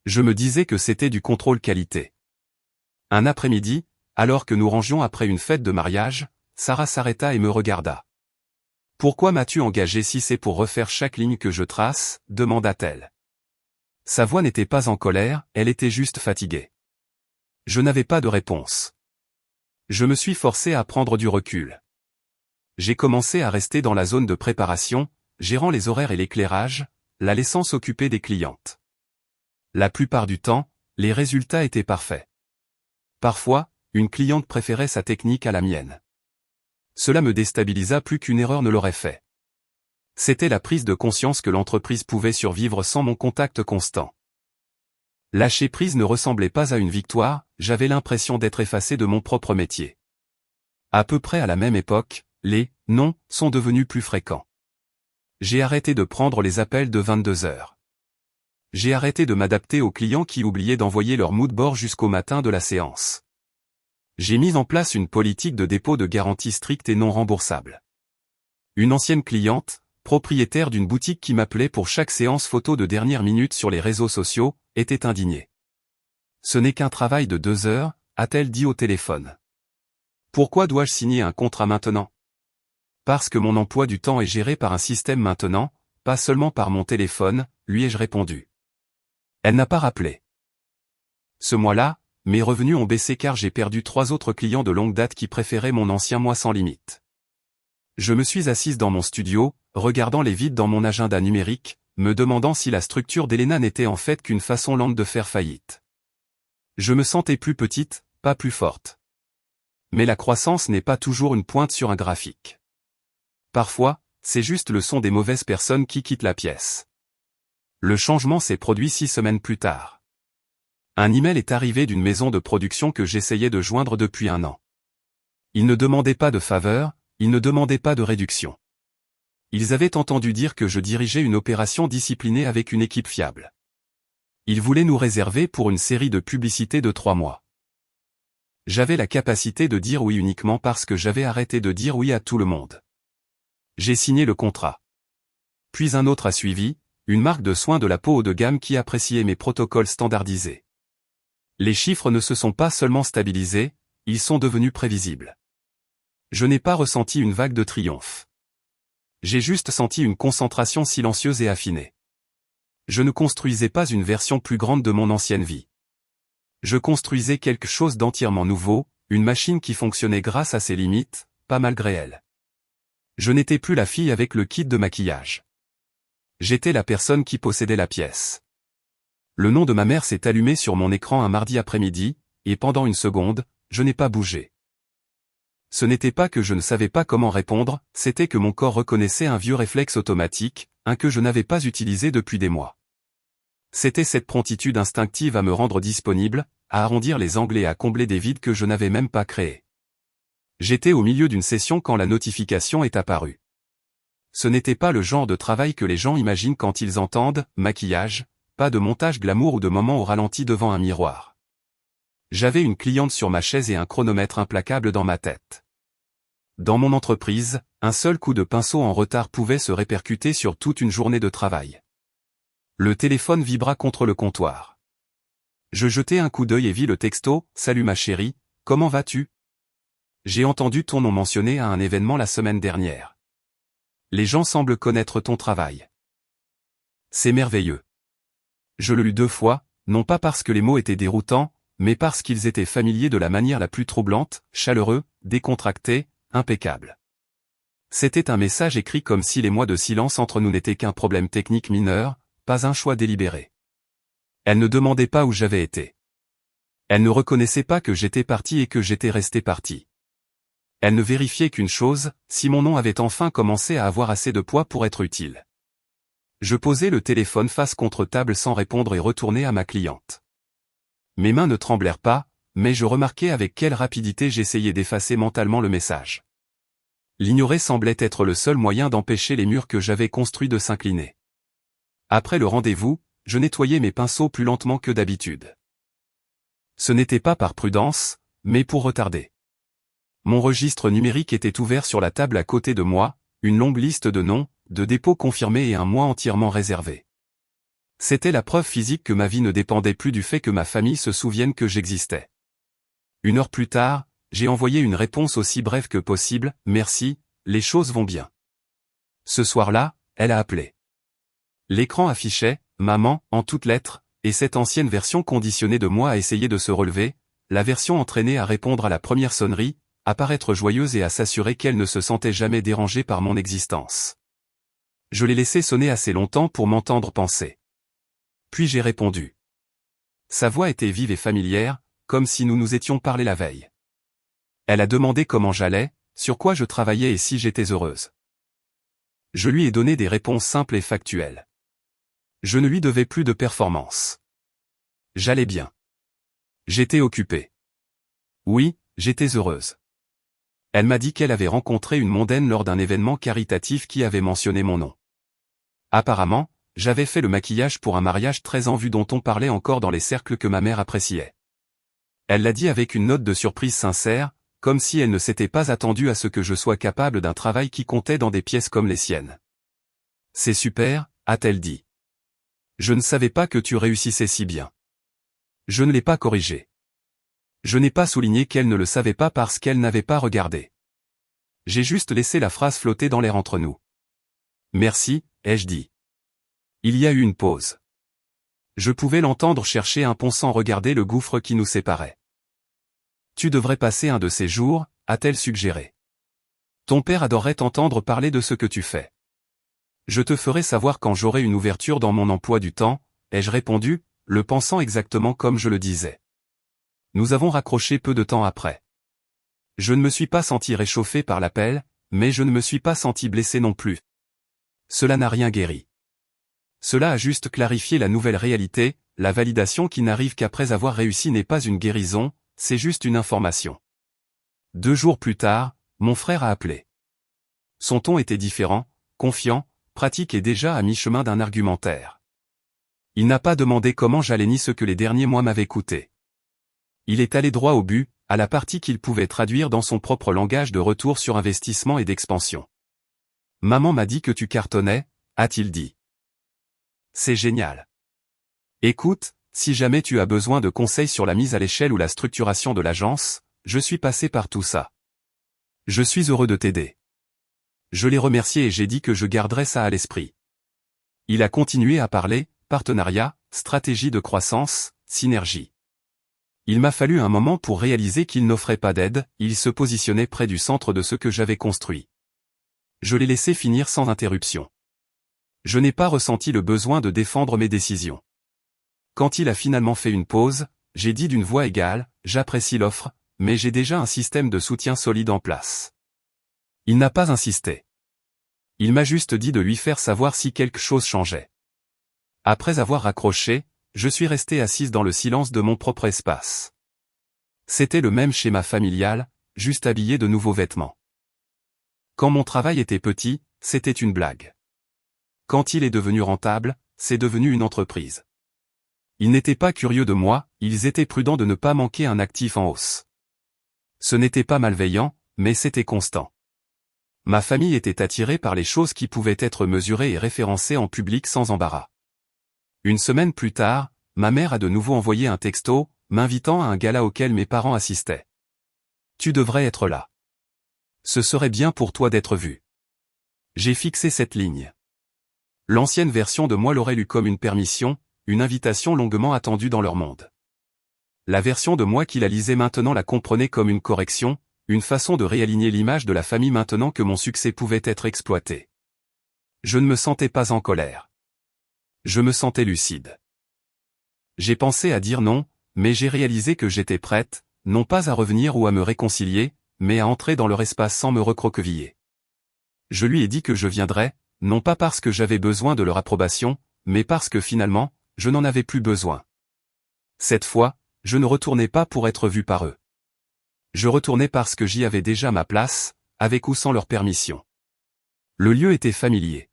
Je me disais que c'était du contrôle qualité. Un après-midi, alors que nous rangions après une fête de mariage, Sarah s'arrêta et me regarda. « Pourquoi m'as-tu engagé si c'est pour refaire chaque ligne que je trace ?» demanda-t-elle. Sa voix n'était pas en colère, elle était juste fatiguée. Je n'avais pas de réponse. Je me suis forcé à prendre du recul. J'ai commencé à rester dans la zone de préparation, gérant les horaires et l'éclairage, la laissant s'occuper des clientes. La plupart du temps, les résultats étaient parfaits. Parfois, une cliente préférait sa technique à la mienne. Cela me déstabilisa plus qu'une erreur ne l'aurait fait. C'était la prise de conscience que l'entreprise pouvait survivre sans mon contact constant. Lâcher prise ne ressemblait pas à une victoire, j'avais l'impression d'être effacé de mon propre métier. À peu près à la même époque, les « non » sont devenus plus fréquents. J'ai arrêté de prendre les appels de 22 heures. J'ai arrêté de m'adapter aux clients qui oubliaient d'envoyer leur mood board jusqu'au matin de la séance. J'ai mis en place une politique de dépôt de garantie stricte et non remboursable. Une ancienne cliente, propriétaire d'une boutique qui m'appelait pour chaque séance photo de dernière minute sur les réseaux sociaux, était indignée. « Ce n'est qu'un travail de 2 heures », a-t-elle dit au téléphone. « Pourquoi dois-je signer un contrat maintenant ? » Parce que mon emploi du temps est géré par un système maintenant, pas seulement par mon téléphone, lui ai-je répondu. Elle n'a pas rappelé. Ce mois-là, mes revenus ont baissé car j'ai perdu 3 autres clients de longue date qui préféraient mon ancien mois sans limite. Je me suis assise dans mon studio, regardant les vides dans mon agenda numérique, me demandant si la structure d'Elena n'était en fait qu'une façon lente de faire faillite. Je me sentais plus petite, pas plus forte. Mais la croissance n'est pas toujours une pointe sur un graphique. Parfois, c'est juste le son des mauvaises personnes qui quittent la pièce. Le changement s'est produit 6 semaines plus tard. Un email est arrivé d'une maison de production que j'essayais de joindre depuis 1 an. Ils ne demandaient pas de faveur, ils ne demandaient pas de réduction. Ils avaient entendu dire que je dirigeais une opération disciplinée avec une équipe fiable. Ils voulaient nous réserver pour une série de publicités de 3 mois. J'avais la capacité de dire oui uniquement parce que j'avais arrêté de dire oui à tout le monde. J'ai signé le contrat. Puis un autre a suivi, une marque de soins de la peau haut de gamme qui appréciait mes protocoles standardisés. Les chiffres ne se sont pas seulement stabilisés, ils sont devenus prévisibles. Je n'ai pas ressenti une vague de triomphe. J'ai juste senti une concentration silencieuse et affinée. Je ne construisais pas une version plus grande de mon ancienne vie. Je construisais quelque chose d'entièrement nouveau, une machine qui fonctionnait grâce à ses limites, pas malgré elle. Je n'étais plus la fille avec le kit de maquillage. J'étais la personne qui possédait la pièce. Le nom de ma mère s'est allumé sur mon écran un mardi après-midi, et pendant une seconde, je n'ai pas bougé. Ce n'était pas que je ne savais pas comment répondre, c'était que mon corps reconnaissait un vieux réflexe automatique, un que je n'avais pas utilisé depuis des mois. C'était cette promptitude instinctive à me rendre disponible, à arrondir les angles et à combler des vides que je n'avais même pas créés. J'étais au milieu d'une session quand la notification est apparue. Ce n'était pas le genre de travail que les gens imaginent quand ils entendent « maquillage », pas de montage glamour ou de moment au ralenti devant un miroir. J'avais une cliente sur ma chaise et un chronomètre implacable dans ma tête. Dans mon entreprise, un seul coup de pinceau en retard pouvait se répercuter sur toute une journée de travail. Le téléphone vibra contre le comptoir. Je jetai un coup d'œil et vis le texto « Salut ma chérie, comment vas-tu ? J'ai entendu ton nom mentionné à un événement la semaine dernière. Les gens semblent connaître ton travail. C'est merveilleux. » Je le lus 2 fois, non pas parce que les mots étaient déroutants, mais parce qu'ils étaient familiers de la manière la plus troublante, chaleureux, décontracté, impeccable. C'était un message écrit comme si les mois de silence entre nous n'étaient qu'un problème technique mineur, pas un choix délibéré. Elle ne demandait pas où j'avais été. Elle ne reconnaissait pas que j'étais parti et que j'étais resté parti. Elle ne vérifiait qu'une chose, si mon nom avait enfin commencé à avoir assez de poids pour être utile. Je posai le téléphone face contre table sans répondre et retournai à ma cliente. Mes mains ne tremblèrent pas, mais je remarquai avec quelle rapidité j'essayais d'effacer mentalement le message. L'ignorer semblait être le seul moyen d'empêcher les murs que j'avais construits de s'incliner. Après le rendez-vous, je nettoyais mes pinceaux plus lentement que d'habitude. Ce n'était pas par prudence, mais pour retarder. Mon registre numérique était ouvert sur la table à côté de moi, une longue liste de noms, de dépôts confirmés et un mois entièrement réservé. C'était la preuve physique que ma vie ne dépendait plus du fait que ma famille se souvienne que j'existais. 1 heure plus tard, j'ai envoyé une réponse aussi brève que possible, « Merci, les choses vont bien. » Ce soir-là, elle a appelé. L'écran affichait « Maman » en toutes lettres, et cette ancienne version conditionnée de moi a essayé de se relever, la version entraînée à répondre à la première sonnerie, à paraître joyeuse et à s'assurer qu'elle ne se sentait jamais dérangée par mon existence. Je l'ai laissé sonner assez longtemps pour m'entendre penser. Puis j'ai répondu. Sa voix était vive et familière, comme si nous nous étions parlé la veille. Elle a demandé comment j'allais, sur quoi je travaillais et si j'étais heureuse. Je lui ai donné des réponses simples et factuelles. Je ne lui devais plus de performance. J'allais bien. J'étais occupée. Oui, j'étais heureuse. Elle m'a dit qu'elle avait rencontré une mondaine lors d'un événement caritatif qui avait mentionné mon nom. Apparemment, j'avais fait le maquillage pour un mariage très en vue dont on parlait encore dans les cercles que ma mère appréciait. Elle l'a dit avec une note de surprise sincère, comme si elle ne s'était pas attendue à ce que je sois capable d'un travail qui comptait dans des pièces comme les siennes. C'est super, a-t-elle dit. Je ne savais pas que tu réussissais si bien. Je ne l'ai pas corrigé. Je n'ai pas souligné qu'elle ne le savait pas parce qu'elle n'avait pas regardé. J'ai juste laissé la phrase flotter dans l'air entre nous. Merci, ai-je dit. Il y a eu une pause. Je pouvais l'entendre chercher un pont sans regarder le gouffre qui nous séparait. Tu devrais passer un de ces jours, a-t-elle suggéré. Ton père adorerait t'entendre parler de ce que tu fais. Je te ferai savoir quand j'aurai une ouverture dans mon emploi du temps, ai-je répondu, le pensant exactement comme je le disais. Nous avons raccroché peu de temps après. Je ne me suis pas senti réchauffé par l'appel, mais je ne me suis pas senti blessé non plus. Cela n'a rien guéri. Cela a juste clarifié la nouvelle réalité, la validation qui n'arrive qu'après avoir réussi n'est pas une guérison, c'est juste une information. 2 jours plus tard, mon frère a appelé. Son ton était différent, confiant, pratique et déjà à mi-chemin d'un argumentaire. Il n'a pas demandé comment j'allais ni ce que les derniers mois m'avaient coûté. Il est allé droit au but, à la partie qu'il pouvait traduire dans son propre langage de retour sur investissement et d'expansion. Maman m'a dit que tu cartonnais, a-t-il dit. C'est génial. Écoute, si jamais tu as besoin de conseils sur la mise à l'échelle ou la structuration de l'agence, je suis passé par tout ça. Je suis heureux de t'aider. Je l'ai remercié et j'ai dit que je garderais ça à l'esprit. Il a continué à parler, partenariat, stratégie de croissance, synergie. Il m'a fallu un moment pour réaliser qu'il n'offrait pas d'aide, il se positionnait près du centre de ce que j'avais construit. Je l'ai laissé finir sans interruption. Je n'ai pas ressenti le besoin de défendre mes décisions. Quand il a finalement fait une pause, j'ai dit d'une voix égale, j'apprécie l'offre, mais j'ai déjà un système de soutien solide en place. Il n'a pas insisté. Il m'a juste dit de lui faire savoir si quelque chose changeait. Après avoir raccroché, je suis resté assise dans le silence de mon propre espace. C'était le même schéma familial, juste habillé de nouveaux vêtements. Quand mon travail était petit, c'était une blague. Quand il est devenu rentable, c'est devenu une entreprise. Ils n'étaient pas curieux de moi, ils étaient prudents de ne pas manquer un actif en hausse. Ce n'était pas malveillant, mais c'était constant. Ma famille était attirée par les choses qui pouvaient être mesurées et référencées en public sans embarras. Une semaine plus tard, ma mère a de nouveau envoyé un texto, m'invitant à un gala auquel mes parents assistaient. Tu devrais être là. Ce serait bien pour toi d'être vu. J'ai fixé cette ligne. L'ancienne version de moi l'aurait lu comme une permission, une invitation longuement attendue dans leur monde. La version de moi qui la lisait maintenant la comprenait comme une correction, une façon de réaligner l'image de la famille maintenant que mon succès pouvait être exploité. Je ne me sentais pas en colère. Je me sentais lucide. J'ai pensé à dire non, mais j'ai réalisé que j'étais prête, non pas à revenir ou à me réconcilier, mais à entrer dans leur espace sans me recroqueviller. Je lui ai dit que je viendrais, non pas parce que j'avais besoin de leur approbation, mais parce que finalement, je n'en avais plus besoin. Cette fois, je ne retournais pas pour être vu par eux. Je retournais parce que j'y avais déjà ma place, avec ou sans leur permission. Le lieu était familier.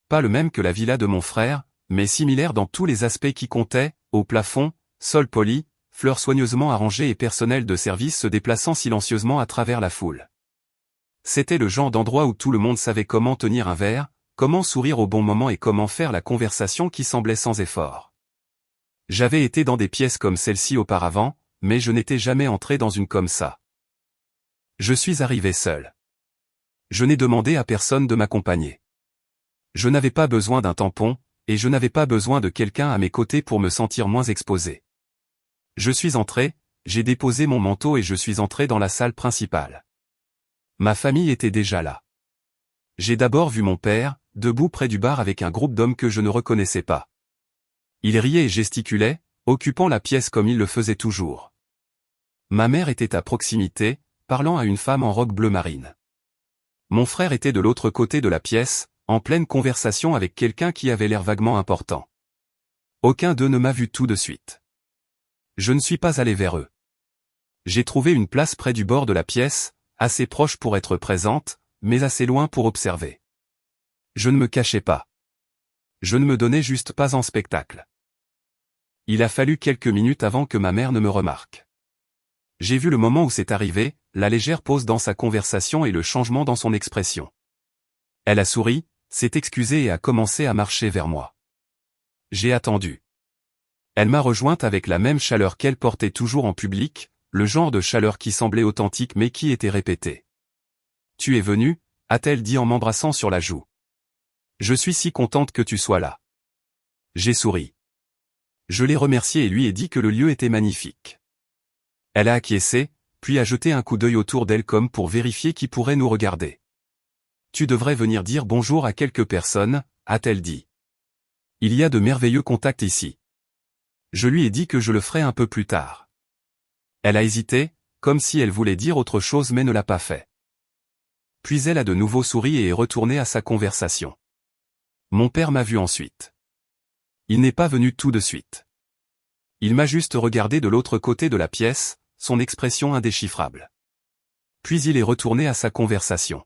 Pas le même que la villa de mon frère, mais similaire dans tous les aspects qui comptaient, au plafond, sol poli, fleurs soigneusement arrangées et personnel de service se déplaçant silencieusement à travers la foule. C'était le genre d'endroit où tout le monde savait comment tenir un verre, comment sourire au bon moment et comment faire la conversation qui semblait sans effort. J'avais été dans des pièces comme celle-ci auparavant, mais je n'étais jamais entré dans une comme ça. Je suis arrivé seul. Je n'ai demandé à personne de m'accompagner. Je n'avais pas besoin d'un tampon, et je n'avais pas besoin de quelqu'un à mes côtés pour me sentir moins exposé. Je suis entré, j'ai déposé mon manteau et je suis entré dans la salle principale. Ma famille était déjà là. J'ai d'abord vu mon père, debout près du bar avec un groupe d'hommes que je ne reconnaissais pas. Il riait et gesticulait, occupant la pièce comme il le faisait toujours. Ma mère était à proximité, parlant à une femme en robe bleu marine. Mon frère était de l'autre côté de la pièce, en pleine conversation avec quelqu'un qui avait l'air vaguement important. Aucun d'eux ne m'a vu tout de suite. Je ne suis pas allé vers eux. J'ai trouvé une place près du bord de la pièce, assez proche pour être présente, mais assez loin pour observer. Je ne me cachais pas. Je ne me donnais juste pas en spectacle. Il a fallu quelques minutes avant que ma mère ne me remarque. J'ai vu le moment où c'est arrivé, la légère pause dans sa conversation et le changement dans son expression. Elle a souri, s'est excusée et a commencé à marcher vers moi. J'ai attendu. Elle m'a rejointe avec la même chaleur qu'elle portait toujours en public, le genre de chaleur qui semblait authentique mais qui était répétée. « Tu es venu ?» a-t-elle dit en m'embrassant sur la joue. « Je suis si contente que tu sois là. » J'ai souri. Je l'ai remercié et lui ai dit que le lieu était magnifique. Elle a acquiescé, puis a jeté un coup d'œil autour d'elle comme pour vérifier qui pourrait nous regarder. « Tu devrais venir dire bonjour à quelques personnes, » a-t-elle dit. « Il y a de merveilleux contacts ici. » Je lui ai dit que je le ferais un peu plus tard. Elle a hésité, comme si elle voulait dire autre chose mais ne l'a pas fait. Puis elle a de nouveau souri et est retournée à sa conversation. Mon père m'a vu ensuite. Il n'est pas venu tout de suite. Il m'a juste regardé de l'autre côté de la pièce, son expression indéchiffrable. Puis il est retourné à sa conversation.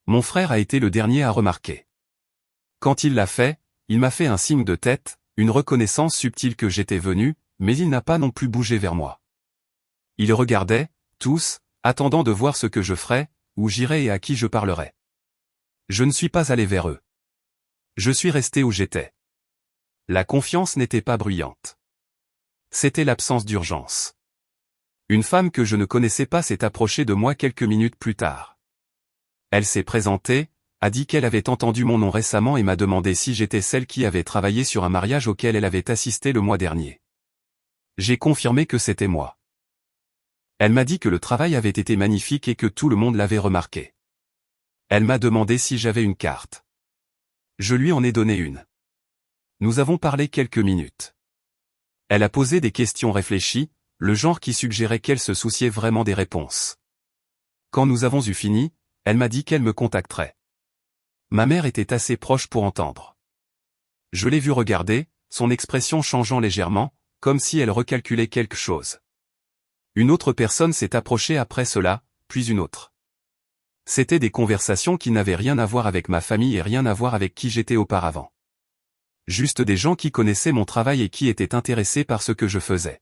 Mon frère a été le dernier à remarquer. Quand il l'a fait, il m'a fait un signe de tête, une reconnaissance subtile que j'étais venu, mais il n'a pas non plus bougé vers moi. Ils regardaient, tous, attendant de voir ce que je ferais, où j'irais et à qui je parlerais. Je ne suis pas allé vers eux. Je suis resté où j'étais. La confiance n'était pas bruyante. C'était l'absence d'urgence. Une femme que je ne connaissais pas s'est approchée de moi quelques minutes plus tard. Elle s'est présentée, a dit qu'elle avait entendu mon nom récemment et m'a demandé si j'étais celle qui avait travaillé sur un mariage auquel elle avait assisté le mois dernier. J'ai confirmé que c'était moi. Elle m'a dit que le travail avait été magnifique et que tout le monde l'avait remarqué. Elle m'a demandé si j'avais une carte. Je lui en ai donné une. Nous avons parlé quelques minutes. Elle a posé des questions réfléchies, le genre qui suggérait qu'elle se souciait vraiment des réponses. Quand nous avons eu fini, elle m'a dit qu'elle me contacterait. Ma mère était assez proche pour entendre. Je l'ai vue regarder, son expression changeant légèrement, comme si elle recalculait quelque chose. Une autre personne s'est approchée après cela, puis une autre. C'étaient des conversations qui n'avaient rien à voir avec ma famille et rien à voir avec qui j'étais auparavant. Juste des gens qui connaissaient mon travail et qui étaient intéressés par ce que je faisais.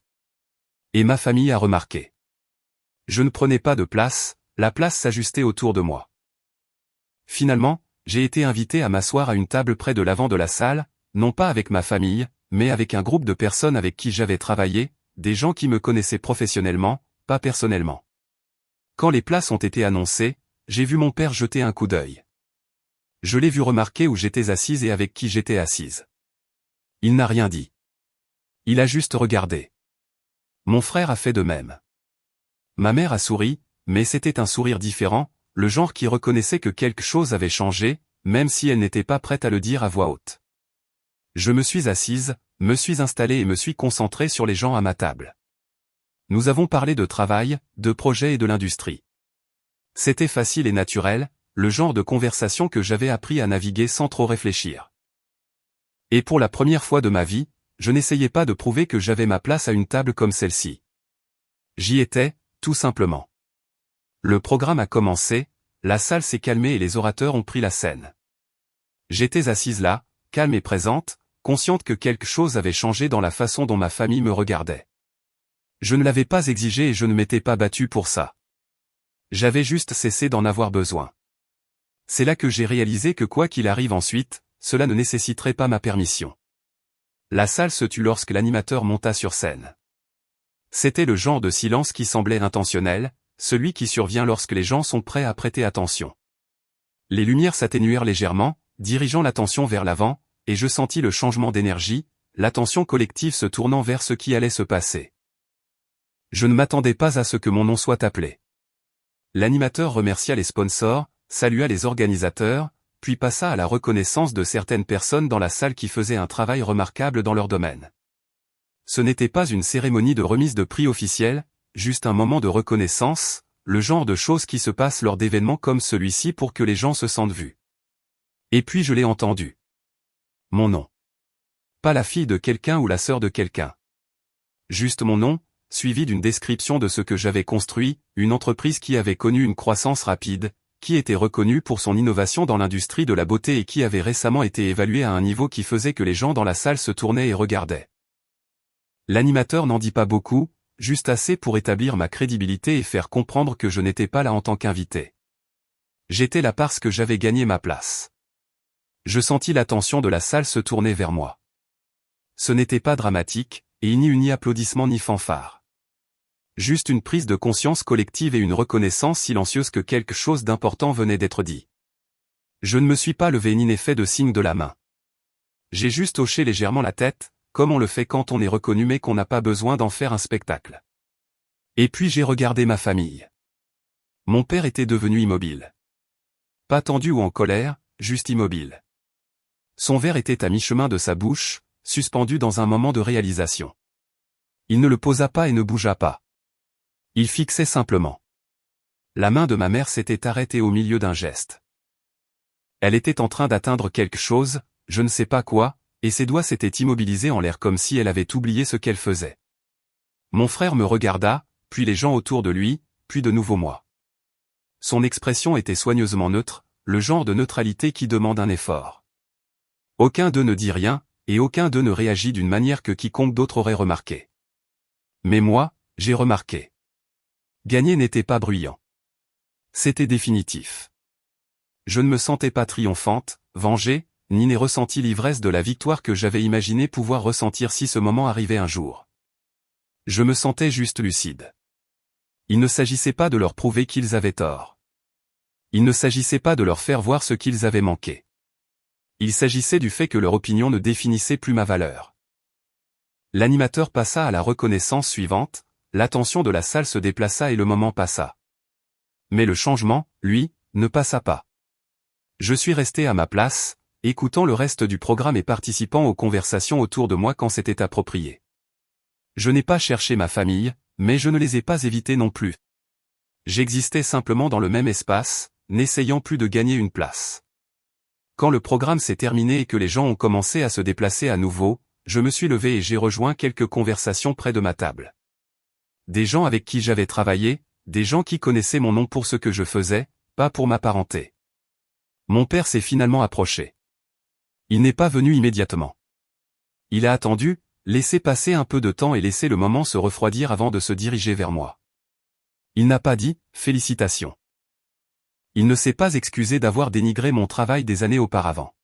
Et ma famille a remarqué. Je ne prenais pas de place, la place s'ajustait autour de moi. Finalement, j'ai été invité à m'asseoir à une table près de l'avant de la salle, non pas avec ma famille, mais avec un groupe de personnes avec qui j'avais travaillé, des gens qui me connaissaient professionnellement, pas personnellement. Quand les places ont été annoncées, j'ai vu mon père jeter un coup d'œil. Je l'ai vu remarquer où j'étais assise et avec qui j'étais assise. Il n'a rien dit. Il a juste regardé. Mon frère a fait de même. Ma mère a souri, mais c'était un sourire différent, le genre qui reconnaissait que quelque chose avait changé, même si elle n'était pas prête à le dire à voix haute. Je me suis assise, me suis installée et me suis concentrée sur les gens à ma table. Nous avons parlé de travail, de projets et de l'industrie. C'était facile et naturel, le genre de conversation que j'avais appris à naviguer sans trop réfléchir. Et pour la première fois de ma vie, je n'essayais pas de prouver que j'avais ma place à une table comme celle-ci. J'y étais, tout simplement. Le programme a commencé, la salle s'est calmée et les orateurs ont pris la scène. J'étais assise là, calme et présente, consciente que quelque chose avait changé dans la façon dont ma famille me regardait. Je ne l'avais pas exigé et je ne m'étais pas battu pour ça. J'avais juste cessé d'en avoir besoin. C'est là que j'ai réalisé que quoi qu'il arrive ensuite, cela ne nécessiterait pas ma permission. La salle se tut lorsque l'animateur monta sur scène. C'était le genre de silence qui semblait intentionnel, celui qui survient lorsque les gens sont prêts à prêter attention. Les lumières s'atténuèrent légèrement, dirigeant l'attention vers l'avant, et je sentis le changement d'énergie, l'attention collective se tournant vers ce qui allait se passer. Je ne m'attendais pas à ce que mon nom soit appelé. L'animateur remercia les sponsors, salua les organisateurs, puis passa à la reconnaissance de certaines personnes dans la salle qui faisaient un travail remarquable dans leur domaine. Ce n'était pas une cérémonie de remise de prix officielle, juste un moment de reconnaissance, le genre de choses qui se passent lors d'événements comme celui-ci pour que les gens se sentent vus. Et puis je l'ai entendu. Mon nom. Pas la fille de quelqu'un ou la sœur de quelqu'un. Juste mon nom, suivi d'une description de ce que j'avais construit, une entreprise qui avait connu une croissance rapide, qui était reconnue pour son innovation dans l'industrie de la beauté et qui avait récemment été évaluée à un niveau qui faisait que les gens dans la salle se tournaient et regardaient. L'animateur n'en dit pas beaucoup, juste assez pour établir ma crédibilité et faire comprendre que je n'étais pas là en tant qu'invité. J'étais là parce que j'avais gagné ma place. Je sentis l'attention de la salle se tourner vers moi. Ce n'était pas dramatique, et il n'y eut ni applaudissements ni fanfares. Juste une prise de conscience collective et une reconnaissance silencieuse que quelque chose d'important venait d'être dit. Je ne me suis pas levé ni n'ai fait de signe de la main. J'ai juste hoché légèrement la tête, comme on le fait quand on est reconnu mais qu'on n'a pas besoin d'en faire un spectacle. Et puis j'ai regardé ma famille. Mon père était devenu immobile. Pas tendu ou en colère, juste immobile. Son verre était à mi-chemin de sa bouche, suspendu dans un moment de réalisation. Il ne le posa pas et ne bougea pas. Il fixait simplement. La main de ma mère s'était arrêtée au milieu d'un geste. Elle était en train d'atteindre quelque chose, je ne sais pas quoi, et ses doigts s'étaient immobilisés en l'air comme si elle avait oublié ce qu'elle faisait. Mon frère me regarda, puis les gens autour de lui, puis de nouveau moi. Son expression était soigneusement neutre, le genre de neutralité qui demande un effort. Aucun d'eux ne dit rien, et aucun d'eux ne réagit d'une manière que quiconque d'autre aurait remarqué. Mais moi, j'ai remarqué. Gagner n'était pas bruyant. C'était définitif. Je ne me sentais pas triomphante, vengée, ni n'ai ressenti l'ivresse de la victoire que j'avais imaginé pouvoir ressentir si ce moment arrivait un jour. Je me sentais juste lucide. Il ne s'agissait pas de leur prouver qu'ils avaient tort. Il ne s'agissait pas de leur faire voir ce qu'ils avaient manqué. Il s'agissait du fait que leur opinion ne définissait plus ma valeur. L'animateur passa à la reconnaissance suivante, l'attention de la salle se déplaça et le moment passa. Mais le changement, lui, ne passa pas. Je suis resté à ma place, écoutant le reste du programme et participant aux conversations autour de moi quand c'était approprié. Je n'ai pas cherché ma famille, mais je ne les ai pas évités non plus. J'existais simplement dans le même espace, n'essayant plus de gagner une place. Quand le programme s'est terminé et que les gens ont commencé à se déplacer à nouveau, je me suis levé et j'ai rejoint quelques conversations près de ma table. Des gens avec qui j'avais travaillé, des gens qui connaissaient mon nom pour ce que je faisais, pas pour ma parenté. Mon père s'est finalement approché. Il n'est pas venu immédiatement. Il a attendu, laissé passer un peu de temps et laissé le moment se refroidir avant de se diriger vers moi. Il n'a pas dit « félicitations ». Il ne s'est pas excusé d'avoir dénigré mon travail des années auparavant.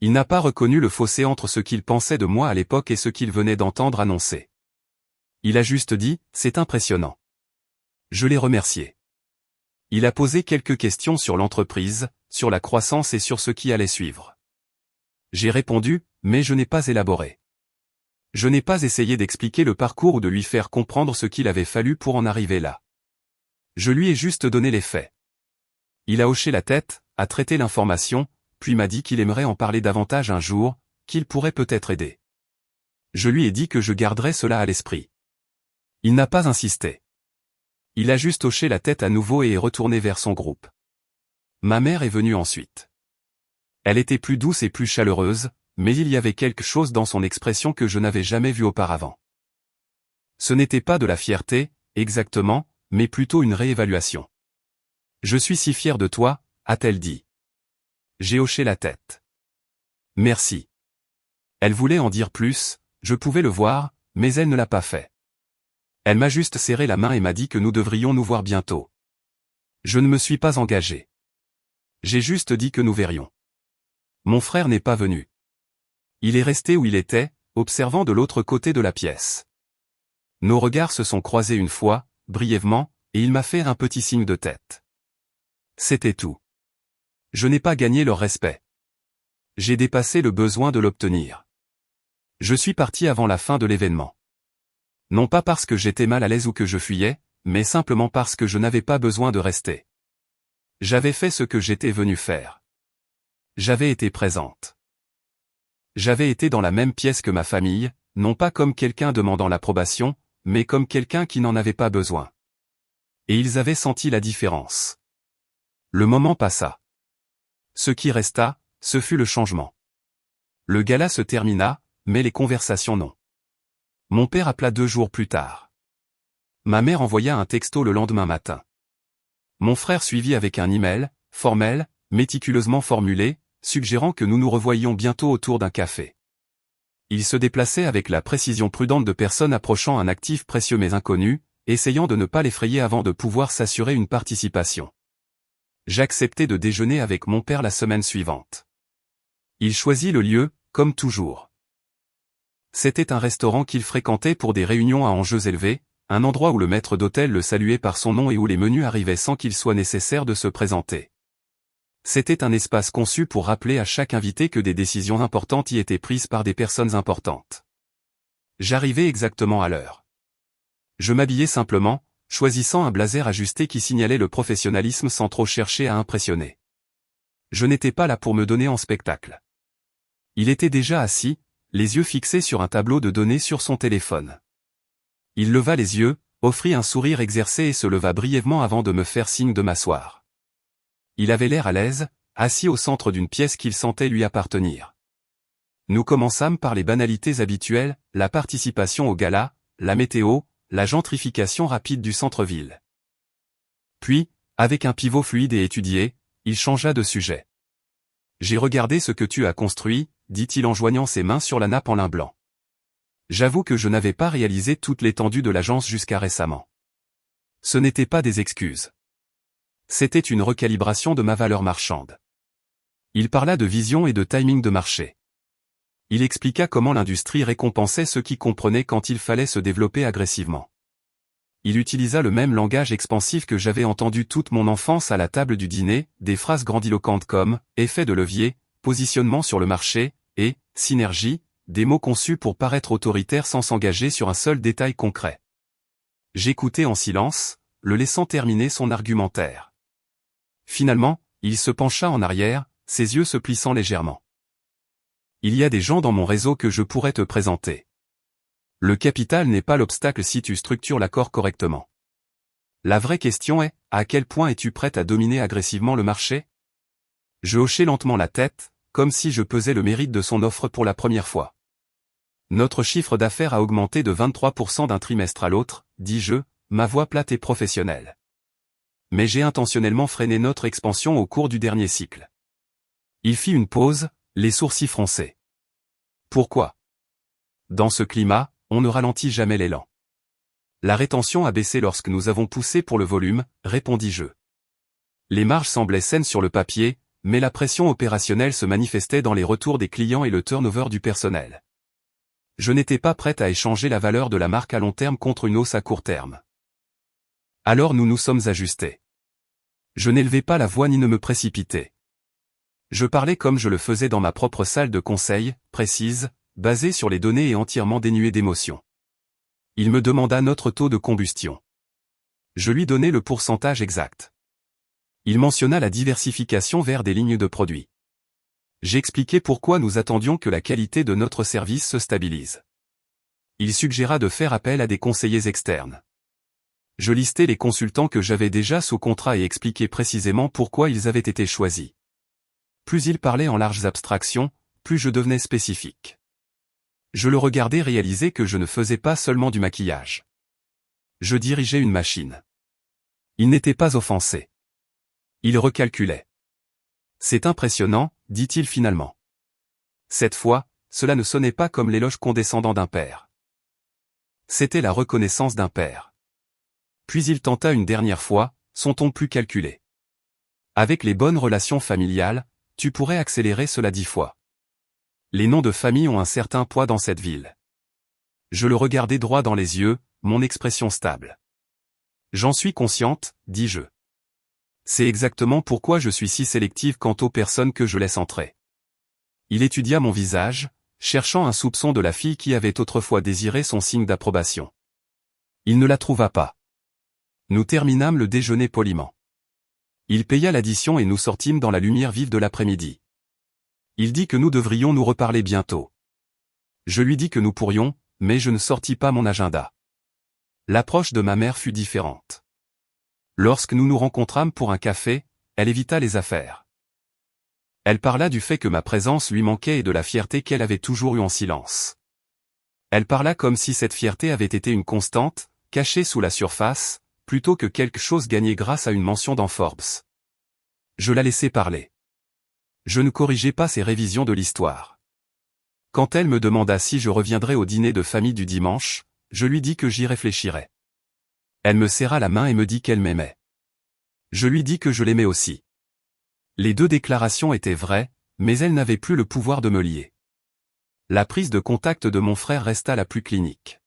Il n'a pas reconnu le fossé entre ce qu'il pensait de moi à l'époque et ce qu'il venait d'entendre annoncer. Il a juste dit « c'est impressionnant ». Je l'ai remercié. Il a posé quelques questions sur l'entreprise, sur la croissance et sur ce qui allait suivre. J'ai répondu, mais je n'ai pas élaboré. Je n'ai pas essayé d'expliquer le parcours ou de lui faire comprendre ce qu'il avait fallu pour en arriver là. Je lui ai juste donné les faits. Il a hoché la tête, a traité l'information, puis m'a dit qu'il aimerait en parler davantage un jour, qu'il pourrait peut-être aider. Je lui ai dit que je garderais cela à l'esprit. Il n'a pas insisté. Il a juste hoché la tête à nouveau et est retourné vers son groupe. Ma mère est venue ensuite. Elle était plus douce et plus chaleureuse, mais il y avait quelque chose dans son expression que je n'avais jamais vu auparavant. Ce n'était pas de la fierté, exactement, mais plutôt une réévaluation. « Je suis si fière de toi », a-t-elle dit. J'ai hoché la tête. « Merci. » Elle voulait en dire plus, je pouvais le voir, mais elle ne l'a pas fait. Elle m'a juste serré la main et m'a dit que nous devrions nous voir bientôt. Je ne me suis pas engagé. J'ai juste dit que nous verrions. Mon frère n'est pas venu. Il est resté où il était, observant de l'autre côté de la pièce. Nos regards se sont croisés une fois, brièvement, et il m'a fait un petit signe de tête. C'était tout. Je n'ai pas gagné leur respect. J'ai dépassé le besoin de l'obtenir. Je suis parti avant la fin de l'événement. Non pas parce que j'étais mal à l'aise ou que je fuyais, mais simplement parce que je n'avais pas besoin de rester. J'avais fait ce que j'étais venu faire. J'avais été présente. J'avais été dans la même pièce que ma famille, non pas comme quelqu'un demandant l'approbation, mais comme quelqu'un qui n'en avait pas besoin. Et ils avaient senti la différence. Le moment passa. Ce qui resta, ce fut le changement. Le gala se termina, mais les conversations non. Mon père appela 2 jours plus tard. Ma mère envoya un texto le lendemain matin. Mon frère suivit avec un email, formel, méticuleusement formulé, suggérant que nous nous revoyions bientôt autour d'un café. Il se déplaçait avec la précision prudente de personnes approchant un actif précieux mais inconnu, essayant de ne pas l'effrayer avant de pouvoir s'assurer une participation. J'acceptai de déjeuner avec mon père la semaine suivante. Il choisit le lieu, comme toujours. C'était un restaurant qu'il fréquentait pour des réunions à enjeux élevés, un endroit où le maître d'hôtel le saluait par son nom et où les menus arrivaient sans qu'il soit nécessaire de se présenter. C'était un espace conçu pour rappeler à chaque invité que des décisions importantes y étaient prises par des personnes importantes. J'arrivais exactement à l'heure. Je m'habillais simplement, choisissant un blazer ajusté qui signalait le professionnalisme sans trop chercher à impressionner. Je n'étais pas là pour me donner en spectacle. Il était déjà assis, les yeux fixés sur un tableau de données sur son téléphone. Il leva les yeux, offrit un sourire exercé et se leva brièvement avant de me faire signe de m'asseoir. Il avait l'air à l'aise, assis au centre d'une pièce qu'il sentait lui appartenir. Nous commençâmes par les banalités habituelles, la participation au gala, la météo, la gentrification rapide du centre-ville. Puis, avec un pivot fluide et étudié, il changea de sujet. « J'ai regardé ce que tu as construit », dit-il en joignant ses mains sur la nappe en lin blanc. J'avoue que je n'avais pas réalisé toute l'étendue de l'agence jusqu'à récemment. Ce n'étaient pas des excuses. C'était une recalibration de ma valeur marchande. Il parla de vision et de timing de marché. Il expliqua comment l'industrie récompensait ceux qui comprenaient quand il fallait se développer agressivement. Il utilisa le même langage expansif que j'avais entendu toute mon enfance à la table du dîner, des phrases grandiloquentes comme « effet de levier », « positionnement sur le marché » et « synergie », des mots conçus pour paraître autoritaires sans s'engager sur un seul détail concret. J'écoutais en silence, le laissant terminer son argumentaire. Finalement, il se pencha en arrière, ses yeux se plissant légèrement. « Il y a des gens dans mon réseau que je pourrais te présenter. Le capital n'est pas l'obstacle si tu structures l'accord correctement. La vraie question est, à quel point es-tu prête à dominer agressivement le marché ?» Je hochai lentement la tête, comme si je pesais le mérite de son offre pour la première fois. « Notre chiffre d'affaires a augmenté de 23% d'un trimestre à l'autre, dis-je, ma voix plate et professionnelle. Mais j'ai intentionnellement freiné notre expansion au cours du dernier cycle. » Il fit une pause, les sourcils froncés. « Pourquoi ? Dans ce climat, on ne ralentit jamais l'élan. » « La rétention a baissé lorsque nous avons poussé pour le volume, répondis-je. Les marges semblaient saines sur le papier, mais la pression opérationnelle se manifestait dans les retours des clients et le turnover du personnel. Je n'étais pas prête à échanger la valeur de la marque à long terme contre une hausse à court terme. Alors nous nous sommes ajustés. Je n'élevais pas la voix ni ne me précipitais. Je parlais comme je le faisais dans ma propre salle de conseil, précise, basée sur les données et entièrement dénuée d'émotion. Il me demanda notre taux de combustion. Je lui donnai le pourcentage exact. Il mentionna la diversification vers des lignes de produits. J'expliquai pourquoi nous attendions que la qualité de notre service se stabilise. Il suggéra de faire appel à des conseillers externes. Je listai les consultants que j'avais déjà sous contrat et expliquai précisément pourquoi ils avaient été choisis. Plus il parlait en larges abstractions, plus je devenais spécifique. Je le regardais réaliser que je ne faisais pas seulement du maquillage. Je dirigeais une machine. Il n'était pas offensé. Il recalculait. « C'est impressionnant, dit-il finalement. » Cette fois, cela ne sonnait pas comme l'éloge condescendant d'un père. C'était la reconnaissance d'un père. Puis il tenta une dernière fois, son ton plus calculé. « Avec les bonnes relations familiales, tu pourrais accélérer cela 10 fois. Les noms de famille ont un certain poids dans cette ville. » Je le regardai droit dans les yeux, mon expression stable. « J'en suis consciente, dis-je. C'est exactement pourquoi je suis si sélective quant aux personnes que je laisse entrer. » Il étudia mon visage, cherchant un soupçon de la fille qui avait autrefois désiré son signe d'approbation. Il ne la trouva pas. Nous terminâmes le déjeuner poliment. Il paya l'addition et nous sortîmes dans la lumière vive de l'après-midi. Il dit que nous devrions nous reparler bientôt. Je lui dis que nous pourrions, mais je ne sortis pas mon agenda. L'approche de ma mère fut différente. Lorsque nous nous rencontrâmes pour un café, elle évita les affaires. Elle parla du fait que ma présence lui manquait et de la fierté qu'elle avait toujours eue en silence. Elle parla comme si cette fierté avait été une constante, cachée sous la surface, plutôt que quelque chose gagné grâce à une mention dans Forbes. Je la laissai parler. Je ne corrigeai pas ses révisions de l'histoire. Quand elle me demanda si je reviendrais au dîner de famille du dimanche, je lui dis que j'y réfléchirais. Elle me serra la main et me dit qu'elle m'aimait. Je lui dis que je l'aimais aussi. Les deux déclarations étaient vraies, mais elles n'avaient plus le pouvoir de me lier. La prise de contact de mon frère resta la plus clinique.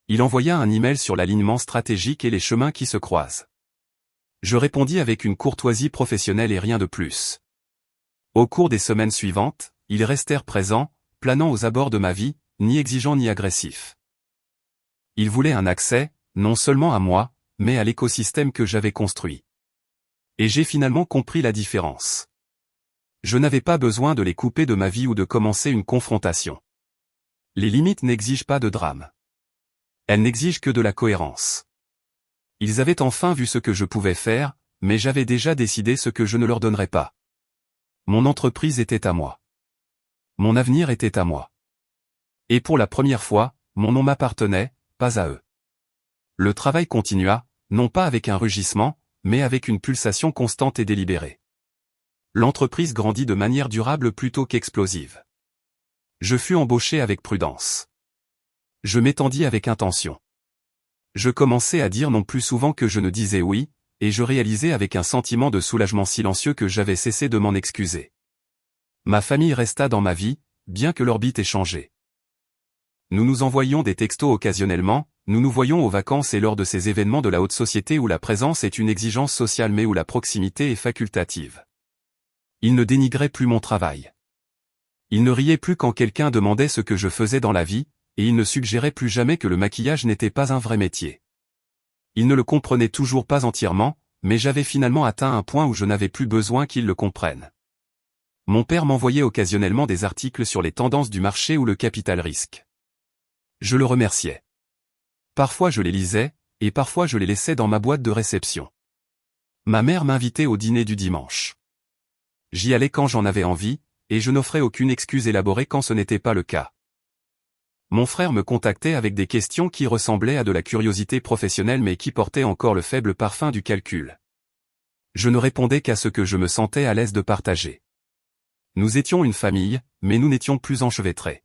Il envoya un email sur l'alignement stratégique et les chemins qui se croisent. Je répondis avec une courtoisie professionnelle et rien de plus. Au cours des semaines suivantes, ils restèrent présents, planant aux abords de ma vie, ni exigeants ni agressifs. Ils voulaient un accès, non seulement à moi, mais à l'écosystème que j'avais construit. Et j'ai finalement compris la différence. Je n'avais pas besoin de les couper de ma vie ou de commencer une confrontation. Les limites n'exigent pas de drame. Elles n'exigent que de la cohérence. Ils avaient enfin vu ce que je pouvais faire, mais j'avais déjà décidé ce que je ne leur donnerais pas. Mon entreprise était à moi. Mon avenir était à moi. Et pour la première fois, mon nom m'appartenait, pas à eux. Le travail continua, non pas avec un rugissement, mais avec une pulsation constante et délibérée. L'entreprise grandit de manière durable plutôt qu'explosive. Je fus embauché avec prudence. Je m'étendis avec intention. Je commençai à dire non plus souvent que je ne disais oui, et je réalisais avec un sentiment de soulagement silencieux que j'avais cessé de m'en excuser. Ma famille resta dans ma vie, bien que l'orbite ait changé. Nous nous envoyions des textos occasionnellement, nous nous voyions aux vacances et lors de ces événements de la haute société où la présence est une exigence sociale mais où la proximité est facultative. Il ne dénigrait plus mon travail. Il ne riait plus quand quelqu'un demandait ce que je faisais dans la vie, et il ne suggérait plus jamais que le maquillage n'était pas un vrai métier. Il ne le comprenait toujours pas entièrement, mais j'avais finalement atteint un point où je n'avais plus besoin qu'il le comprenne. Mon père m'envoyait occasionnellement des articles sur les tendances du marché ou le capital risque. Je le remerciais. Parfois je les lisais, et parfois je les laissais dans ma boîte de réception. Ma mère m'invitait au dîner du dimanche. J'y allais quand j'en avais envie, et je n'offrais aucune excuse élaborée quand ce n'était pas le cas. Mon frère me contactait avec des questions qui ressemblaient à de la curiosité professionnelle mais qui portaient encore le faible parfum du calcul. Je ne répondais qu'à ce que je me sentais à l'aise de partager. Nous étions une famille, mais nous n'étions plus enchevêtrés.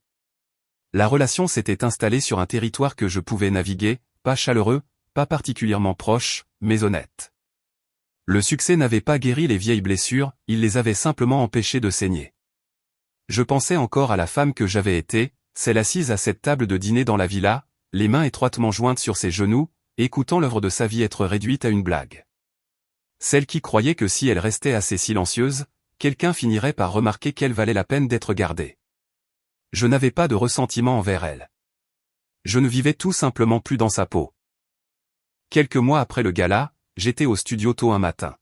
La relation s'était installée sur un territoire que je pouvais naviguer, pas chaleureux, pas particulièrement proche, mais honnête. Le succès n'avait pas guéri les vieilles blessures, il les avait simplement empêchées de saigner. Je pensais encore à la femme que j'avais été, celle assise à cette table de dîner dans la villa, les mains étroitement jointes sur ses genoux, écoutant l'œuvre de sa vie être réduite à une blague. Celle qui croyait que si elle restait assez silencieuse, quelqu'un finirait par remarquer qu'elle valait la peine d'être gardée. Je n'avais pas de ressentiment envers elle. Je ne vivais tout simplement plus dans sa peau. Quelques mois après le gala, j'étais au studio tôt un matin.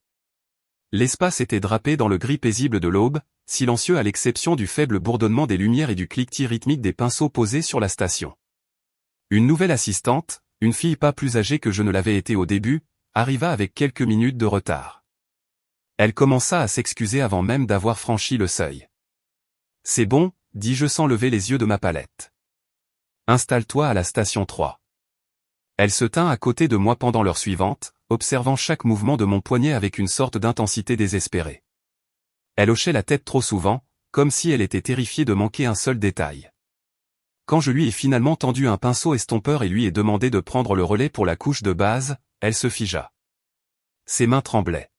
L'espace était drapé dans le gris paisible de l'aube, silencieux à l'exception du faible bourdonnement des lumières et du cliquetis rythmique des pinceaux posés sur la station. Une nouvelle assistante, une fille pas plus âgée que je ne l'avais été au début, arriva avec quelques minutes de retard. Elle commença à s'excuser avant même d'avoir franchi le seuil. « C'est bon », dis-je sans lever les yeux de ma palette. « Installe-toi à la station 3. » Elle se tint à côté de moi pendant l'heure suivante, observant chaque mouvement de mon poignet avec une sorte d'intensité désespérée. Elle hochait la tête trop souvent, comme si elle était terrifiée de manquer un seul détail. Quand je lui ai finalement tendu un pinceau estompeur et lui ai demandé de prendre le relais pour la couche de base, elle se figea. Ses mains tremblaient.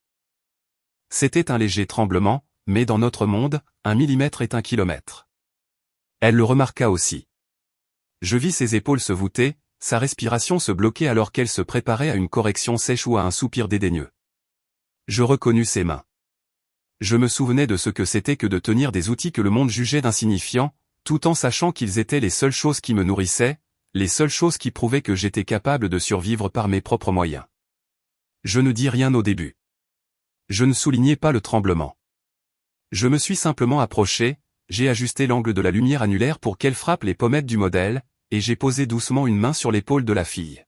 C'était un léger tremblement, mais dans notre monde, 1 millimètre est 1 kilomètre. Elle le remarqua aussi. Je vis ses épaules se voûter, sa respiration se bloquer alors qu'elle se préparait à une correction sèche ou à un soupir dédaigneux. Je reconnus ses mains. Je me souvenais de ce que c'était que de tenir des outils que le monde jugeait d'insignifiants, tout en sachant qu'ils étaient les seules choses qui me nourrissaient, les seules choses qui prouvaient que j'étais capable de survivre par mes propres moyens. Je ne dis rien au début. Je ne soulignais pas le tremblement. Je me suis simplement approché, j'ai ajusté l'angle de la lumière annulaire pour qu'elle frappe les pommettes du modèle, et j'ai posé doucement une main sur l'épaule de la fille.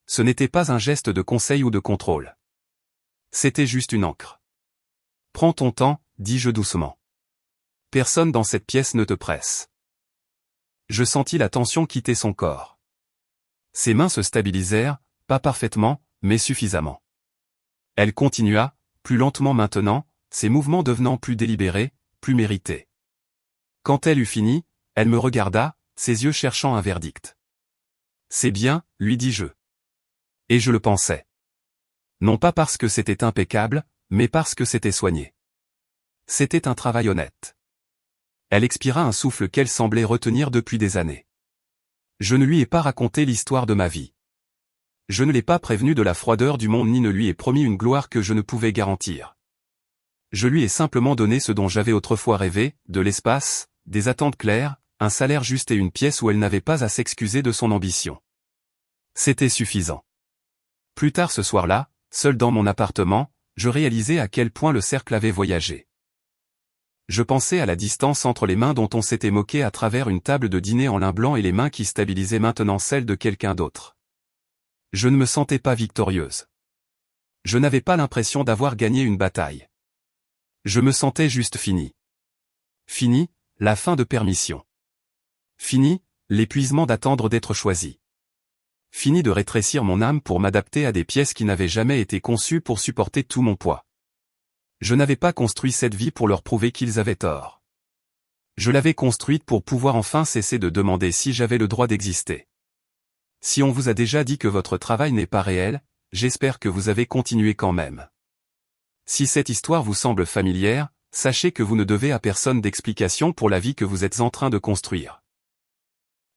Ce n'était pas un geste de conseil ou de contrôle. C'était juste une encre. « Prends ton temps », dis-je doucement. « Personne dans cette pièce ne te presse. » Je sentis la tension quitter son corps. Ses mains se stabilisèrent, pas parfaitement, mais suffisamment. Elle continua, plus lentement maintenant, ses mouvements devenant plus délibérés, plus mérités. Quand elle eut fini, elle me regarda, ses yeux cherchant un verdict. « C'est bien », lui dis-je. Et je le pensais. Non pas parce que c'était impeccable, mais parce que c'était soigné. C'était un travail honnête. Elle expira un souffle qu'elle semblait retenir depuis des années. Je ne lui ai pas raconté l'histoire de ma vie. Je ne l'ai pas prévenu de la froideur du monde ni ne lui ai promis une gloire que je ne pouvais garantir. Je lui ai simplement donné ce dont j'avais autrefois rêvé, de l'espace, des attentes claires, un salaire juste et une pièce où elle n'avait pas à s'excuser de son ambition. C'était suffisant. Plus tard ce soir-là, seul dans mon appartement, je réalisais à quel point le cercle avait voyagé. Je pensais à la distance entre les mains dont on s'était moqué à travers une table de dîner en lin blanc et les mains qui stabilisaient maintenant celles de quelqu'un d'autre. Je ne me sentais pas victorieuse. Je n'avais pas l'impression d'avoir gagné une bataille. Je me sentais juste fini. Fini, la fin de permission. Fini, l'épuisement d'attendre d'être choisi. Fini de rétrécir mon âme pour m'adapter à des pièces qui n'avaient jamais été conçues pour supporter tout mon poids. Je n'avais pas construit cette vie pour leur prouver qu'ils avaient tort. Je l'avais construite pour pouvoir enfin cesser de demander si j'avais le droit d'exister. Si on vous a déjà dit que votre travail n'est pas réel, j'espère que vous avez continué quand même. Si cette histoire vous semble familière, sachez que vous ne devez à personne d'explication pour la vie que vous êtes en train de construire.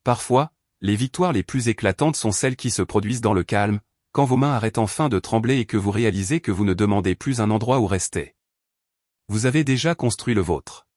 Parfois, les victoires les plus éclatantes sont celles qui se produisent dans le calme, quand vos mains arrêtent enfin de trembler et que vous réalisez que vous ne demandez plus un endroit où rester. Vous avez déjà construit le vôtre.